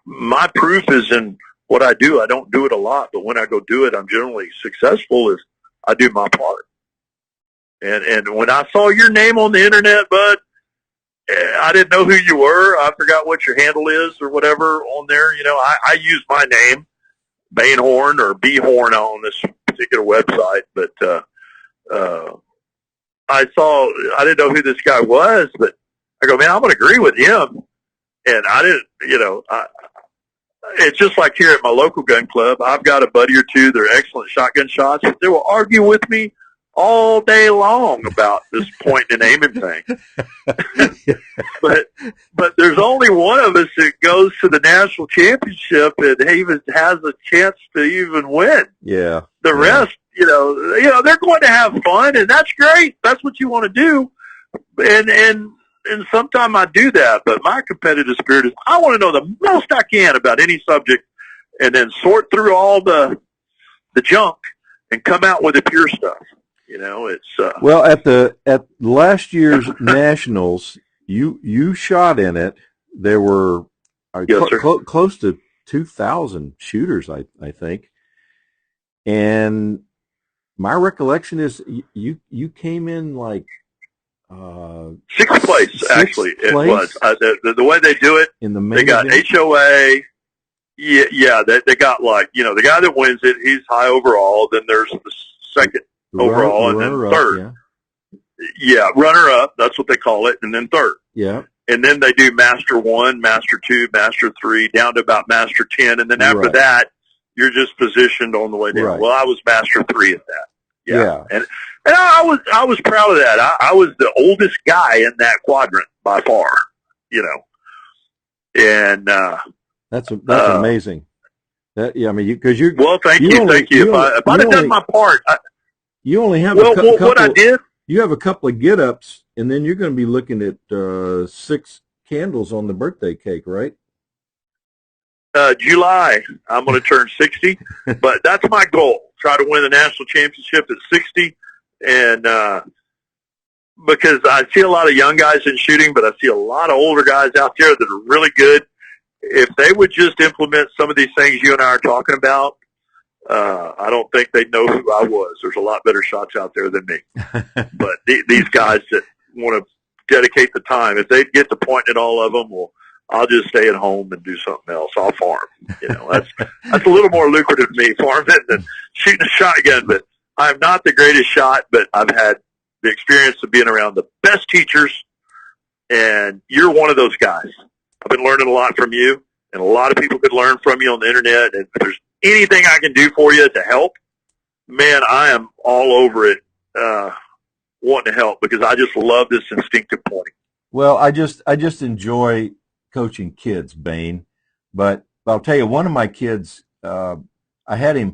my proof is in what I do. I don't do it a lot, but when I go do it, I'm generally successful is I do my part. And when I saw your name on the internet, Bud, I didn't know who you were. I forgot what your handle is or whatever on there. I use my name, Bayne Horne or B Horne on this particular website, but I didn't know who this guy was, but I go, man, I'm going to agree with him. And I didn't, it's just like here at my local gun club. I've got a buddy or two that are excellent shotgun shots. They will argue with me all day long about this point and aiming thing. but there's only one of us that goes to the national championship and even has a chance to even win. Yeah. The rest, they're going to have fun, and that's great. That's what you want to do. And sometimes I do that, but my competitive spirit is I want to know the most I can about any subject and then sort through all the junk and come out with the pure stuff. It's well, at last year's nationals, you shot in it. There were yes, close to 2,000 shooters, I think. And my recollection is you came in like sixth place. Actually, it was the way they do it. In the main they got event? HOA. Yeah. They got like the guy that wins it. He's high overall. Then there's the second overall, and then third. Yeah, runner up. That's what they call it, and then third. Yeah. And then they do Master 1, Master 2, Master 3, down to about Master 10, and then after that, you're just positioned on the way down. Right. Well, I was Master 3 at that. Yeah. And I was proud of that. I was the oldest guy in that quadrant by far. And that's amazing. Because you. Well, thank you. If I'd have done my part, you only have what I did. You have a couple of get-ups, and then you're going to be looking at 6 candles on the birthday cake, right? July, I'm going to turn 60, but that's my goal. Try to win the national championship at 60, and because I see a lot of young guys in shooting, but I see a lot of older guys out there that are really good. If they would just implement some of these things you and I are talking about, I don't think they'd know who I was. There's a lot better shots out there than me. But these guys that want to dedicate the time, if they get to pointing at all of them, well, I'll just stay at home and do something else. I'll farm. That's a little more lucrative to me, farming than shooting a shotgun. But I'm not the greatest shot, but I've had the experience of being around the best teachers, and you're one of those guys. I've been learning a lot from you, and a lot of people could learn from you on the internet. And if there's anything I can do for you to help, man, I am all over it, wanting to help, because I just love this instinctive pointing. Well, I just enjoy coaching kids, Bayne. But I'll tell you, one of my kids, I had him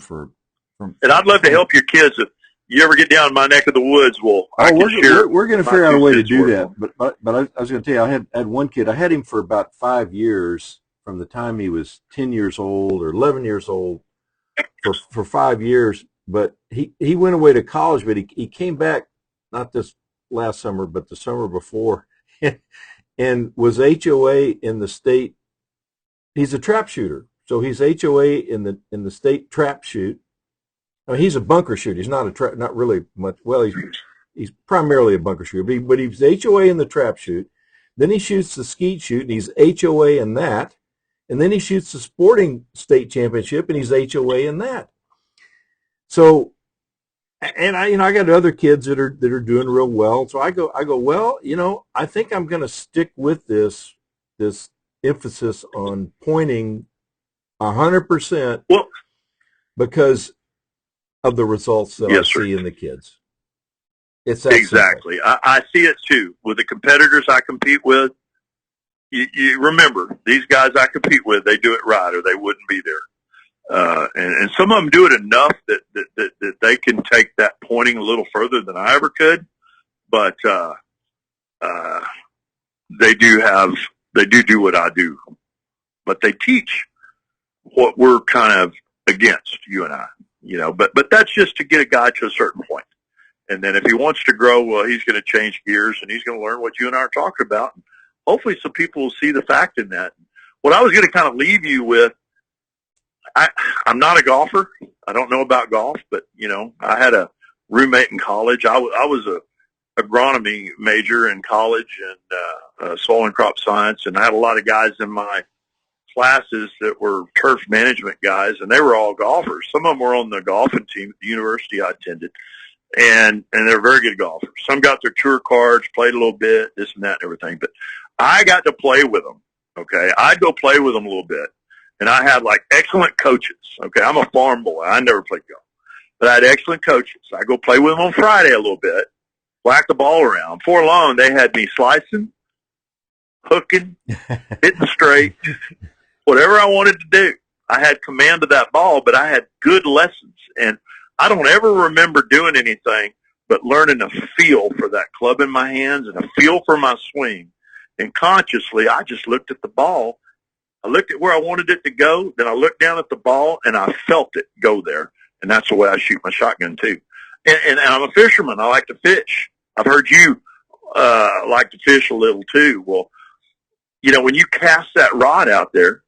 and I'd love to help your kids. If you ever get down in my neck of the woods, we're going to figure out a way to do that. But I was going to tell you, I had one kid. I had him for about 5 years, from the time he was 10 years old or 11 years old, for 5 years. But he went away to college, but he came back, not this last summer, but the summer before, and was HOA in the state. He's a trap shooter. So he's HOA in the state trap shoot. I mean, he's a bunker shooter. He's not not really much. Well, he's primarily a bunker shooter, but he's HOA in the trap shoot. Then he shoots the skeet shoot, and he's HOA in that. And then he shoots the sporting state championship, and he's HOA in that. So, and I got other kids that are doing real well. So I go, well, I think I'm going to stick with this emphasis on pointing 100%. Well, because of the results that I see in the kids. It's that exactly. I see it too. With the competitors I compete with, you remember, these guys I compete with, they do it right or they wouldn't be there. And some of them do it enough that they can take that pointing a little further than I ever could. But they do what I do. But they teach what we're kind of against, you and I. But that's just to get a guy to a certain point. And then if he wants to grow, well, he's going to change gears and he's going to learn what you and I are talking about. And hopefully some people will see the fact in that. What I was going to kind of leave you with, I'm not a golfer. I don't know about golf, but, I had a roommate in college. I was a agronomy major in college and soil and crop science, and I had a lot of guys in my classes that were turf management guys, and they were all golfers. Some of them were on the golfing team at the university I attended, and they're very good golfers. Some got their tour cards, played a little bit, this and that and everything. But I got to play with them, okay? I'd go play with them a little bit, and I had, excellent coaches, okay? I'm a farm boy. I never played golf. But I had excellent coaches. I go play with them on Friday a little bit, whack the ball around. Before long, they had me slicing, hooking, hitting straight, whatever I wanted to do. I had command of that ball, but I had good lessons. And I don't ever remember doing anything but learning a feel for that club in my hands and a feel for my swing. And consciously, I just looked at the ball. I looked at where I wanted it to go. Then I looked down at the ball, and I felt it go there. And that's the way I shoot my shotgun, too. And I'm a fisherman. I like to fish. I've heard you like to fish a little, too. Well, when you cast that rod out there,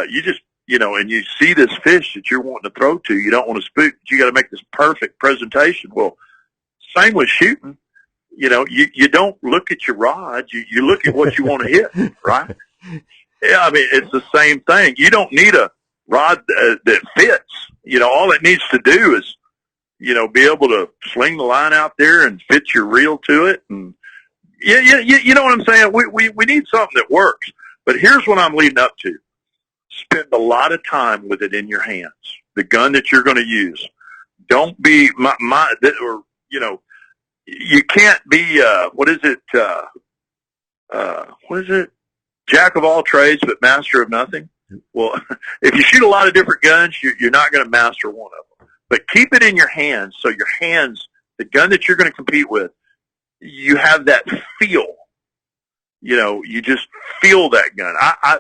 you just, and you see this fish that you're wanting to throw to, you don't want to spook, but you got to make this perfect presentation. Well, same with shooting. You don't look at your rod. You look at what you want to hit, right? Yeah, I mean, it's the same thing. You don't need a rod that fits. All it needs to do is, be able to sling the line out there and fit your reel to it. And you know what I'm saying? We need something that works. But here's what I'm leading up to. Spend a lot of time with it in your hands. The gun that you're going to use. Don't be you can't be what is it? Jack of all trades but master of nothing. Well, if you shoot a lot of different guns, you're not going to master one of them. But keep it in your hands, so your hands, the gun that you're going to compete with, you have that feel. You just feel that gun.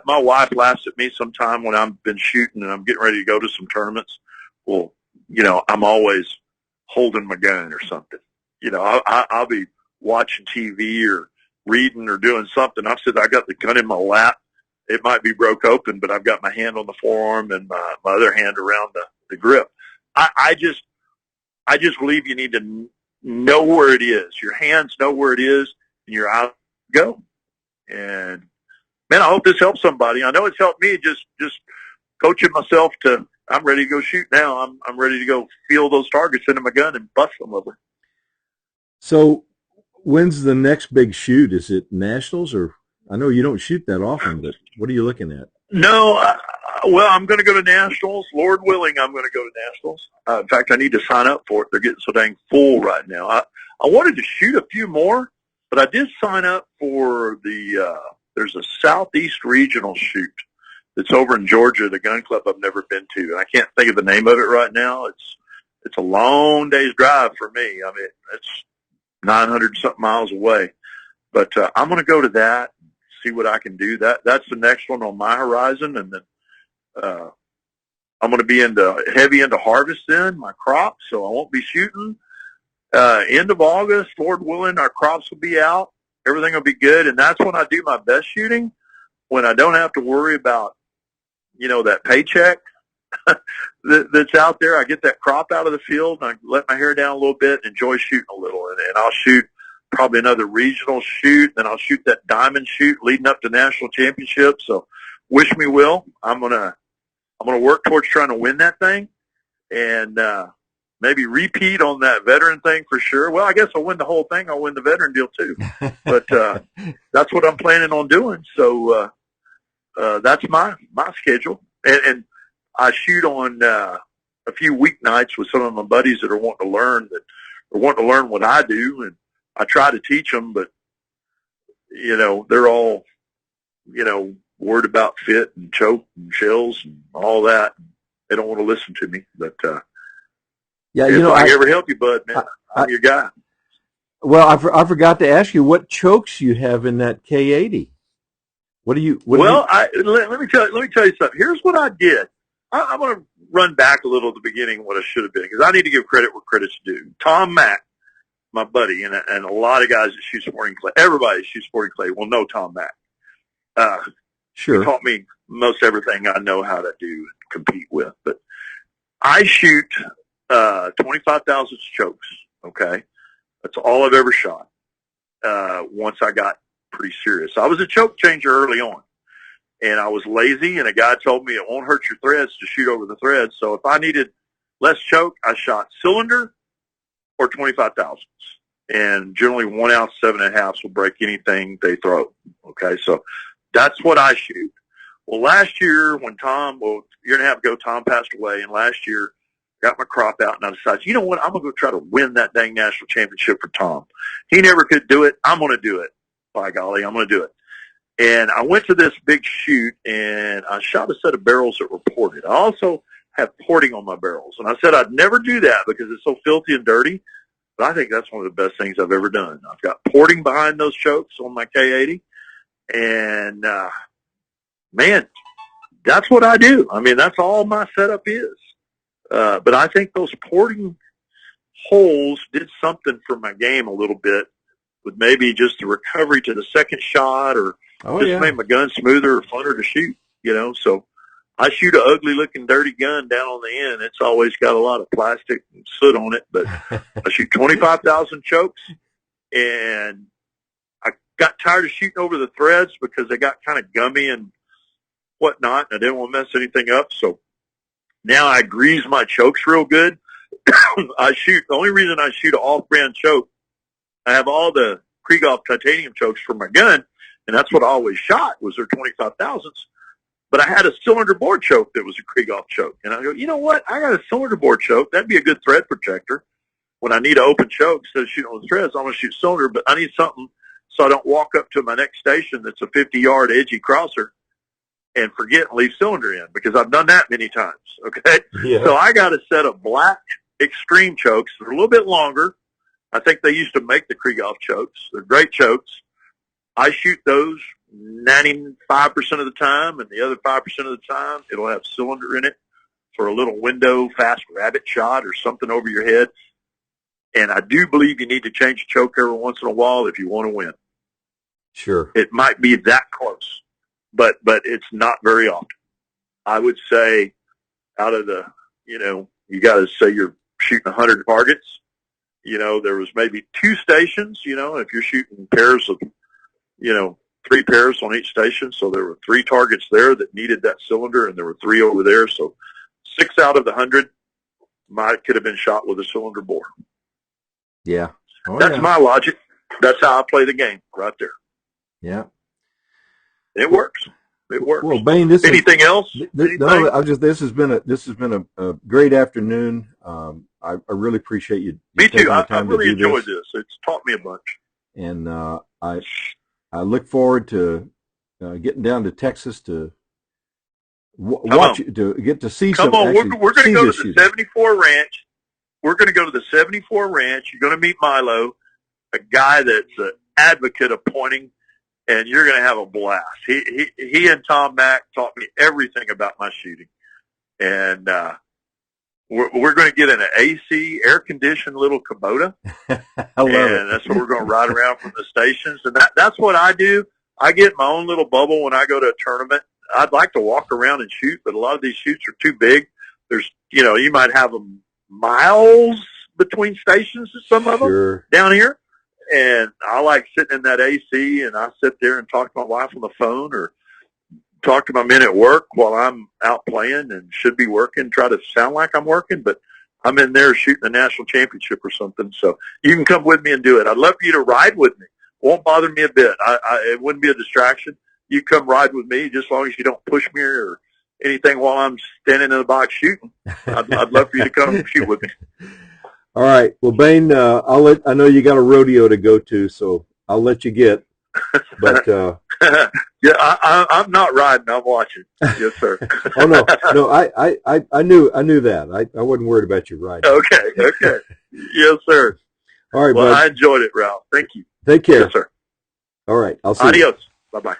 My wife laughs at me sometime when I've been shooting and I'm getting ready to go to some tournaments. Well, I'm always holding my gun or something. I'll be watching TV or reading or doing something. I got the gun in my lap. It might be broke open, but I've got my hand on the forearm and my other hand around the grip. I just believe you need to know where it is. Your hands know where it is, and your eyes go. And, man, I hope this helps somebody. I know it's helped me just coaching myself to, I'm ready to go shoot now. I'm ready to go feel those targets into my gun and bust them over. So when's the next big shoot? Is it nationals or I know you don't shoot that often, but what are you looking at? No, well, I'm going to go to nationals. Lord willing, I'm going to go to nationals. In fact, I need to sign up for it. They're getting so dang full right now. I wanted to shoot a few more, but I did sign up for there's a Southeast Regional shoot that's over in Georgia, the gun club I've never been to. And I can't think of the name of it right now. It's a long day's drive for me. I mean, it's 900-something miles away. But I'm going to go to that, see what I can do. That's the next one on my horizon. And then I'm going to be heavy into harvest then, my crops, so I won't be shooting. End of August, Lord willing, our crops will be out. Everything will be good. And that's when I do my best shooting, when I don't have to worry about, that paycheck that's out there. I get that crop out of the field, and I let my hair down a little bit and enjoy shooting a little. And I'll shoot probably another regional shoot, then I'll shoot that diamond shoot leading up to national championship. So wish me will. I'm gonna work towards trying to win that thing, and maybe repeat on that veteran thing for sure. Well, I guess I'll win the whole thing. I'll win the veteran deal too. But that's what I'm planning on doing. So that's my schedule. And I shoot on a few weeknights with some of my buddies that are wanting to learn what I do, and I try to teach them, but they're all worried about fit and choke and shells and all that. They don't want to listen to me, but yeah, if I ever help you, bud, man, I'm your guy. Well, I forgot to ask you what chokes you have in that K80. Let me tell you something. Here's what I did. I'm going to run back a little at the beginning of what I should have been, because I need to give credit where credit's due. Tom Mack, my buddy, and a lot of guys that shoot sporting clay, everybody that shoots sporting clay will know Tom Mack. Sure. He taught me most everything I know how to do and compete with. But I shoot 25,000 chokes, okay? That's all I've ever shot once I got pretty serious. I was a choke changer early on, and I was lazy, and a guy told me it won't hurt your threads to shoot over the threads. So if I needed less choke, I shot cylinder or 25,000s. And generally 1 ounce 7.5 will break anything they throw, okay? So that's what I shoot. Well, last year when a year and a half ago, Tom passed away, and last year got my crop out, and I decided, you know what, I'm going to go try to win that dang national championship for Tom. He never could do it. I'm going to do it. By golly, I'm going to do it. And I went to this big shoot, and I shot a set of barrels that were ported. I also have porting on my barrels, and I said I'd never do that because it's so filthy and dirty, but I think that's one of the best things I've ever done. I've got porting behind those chokes on my K80, and, man, that's what I do. I mean, that's all my setup is. But I think those porting holes did something for my game a little bit, with maybe just the recovery to the second shot, or made my gun smoother or funner to shoot, So I shoot an ugly-looking, dirty gun down on the end. It's always got a lot of plastic and soot on it, but I shoot 25,000 chokes, and I got tired of shooting over the threads because they got kind of gummy and whatnot, and I didn't want to mess anything up, so now I grease my chokes real good. The only reason I shoot an off-brand choke, I have all the Krieghoff titanium chokes for my gun, and that's what I always shot, was their 25,000s. But I had a cylinder bore choke that was a Krieghoff choke. And I go, you know what? I got a cylinder bore choke. That'd be a good thread protector. When I need an open choke, instead of shooting on the threads, I'm going to shoot cylinder, but I need something so I don't walk up to my next station that's a 50-yard edgy crosser and forget and leave cylinder in, because I've done that many times, okay? Yeah. So I got a set of black extreme chokes. They're a little bit longer. I think they used to make the Krieghoff chokes. They're great chokes. I shoot those 95% of the time, and the other 5% of the time it'll have cylinder in it for a little window fast rabbit shot or something over your head. And I do believe you need to change the choke every once in a while if you want to win. Sure. It might be that close, but it's not very often. I would say out of the, you got to say you're shooting 100 targets. There was maybe 2 stations, if you're shooting pairs of, 3 pairs on each station. So there were 3 targets there that needed that cylinder, and there were 3 over there. So 6 out of the 100 could have been shot with a cylinder bore. Yeah. That's my logic. That's how I play the game right there. Yeah. It works. It works. Well, Bayne, anything else? No, this has been a great afternoon. I really appreciate you. Me too. I really enjoyed this. It's taught me a bunch. And I look forward to getting down to Texas to get to see some. Come on, we're going to go to the 74 ranch. We're going to go to the 74 ranch. You're going to meet Milo, a guy that's an advocate of pointing, and you're going to have a blast. He and Tom Mack taught me everything about my shooting, and we're going to get in an AC, air-conditioned little Kubota, and that's what we're going to ride around from the stations. And that's what I do. I get my own little bubble when I go to a tournament. I'd like to walk around and shoot, but a lot of these shoots are too big. There's, you might have them miles between stations, some of them down here. And I like sitting in that AC, and I sit there and talk to my wife on the phone or talk to my men at work while I'm out playing and should be working, try to sound like I'm working, but I'm in there shooting a national championship or something. So you can come with me and do it. I'd love for you to ride with me. Won't bother me a bit. It wouldn't be a distraction. You come ride with me just as long as you don't push me or anything while I'm standing in the box shooting. I'd love for you to come shoot with me. All right. Well, Bayne, I know you got a rodeo to go to, so I'll let you get. But yeah, I'm not riding. I'm watching. Yes, sir. Oh no, I knew that. I wasn't worried about you riding. Okay. Yes, sir. All right, well, bud. I enjoyed it, Ralph. Thank you. Take care. Yes, sir. All right. I'll see you. Adios. Bye-bye.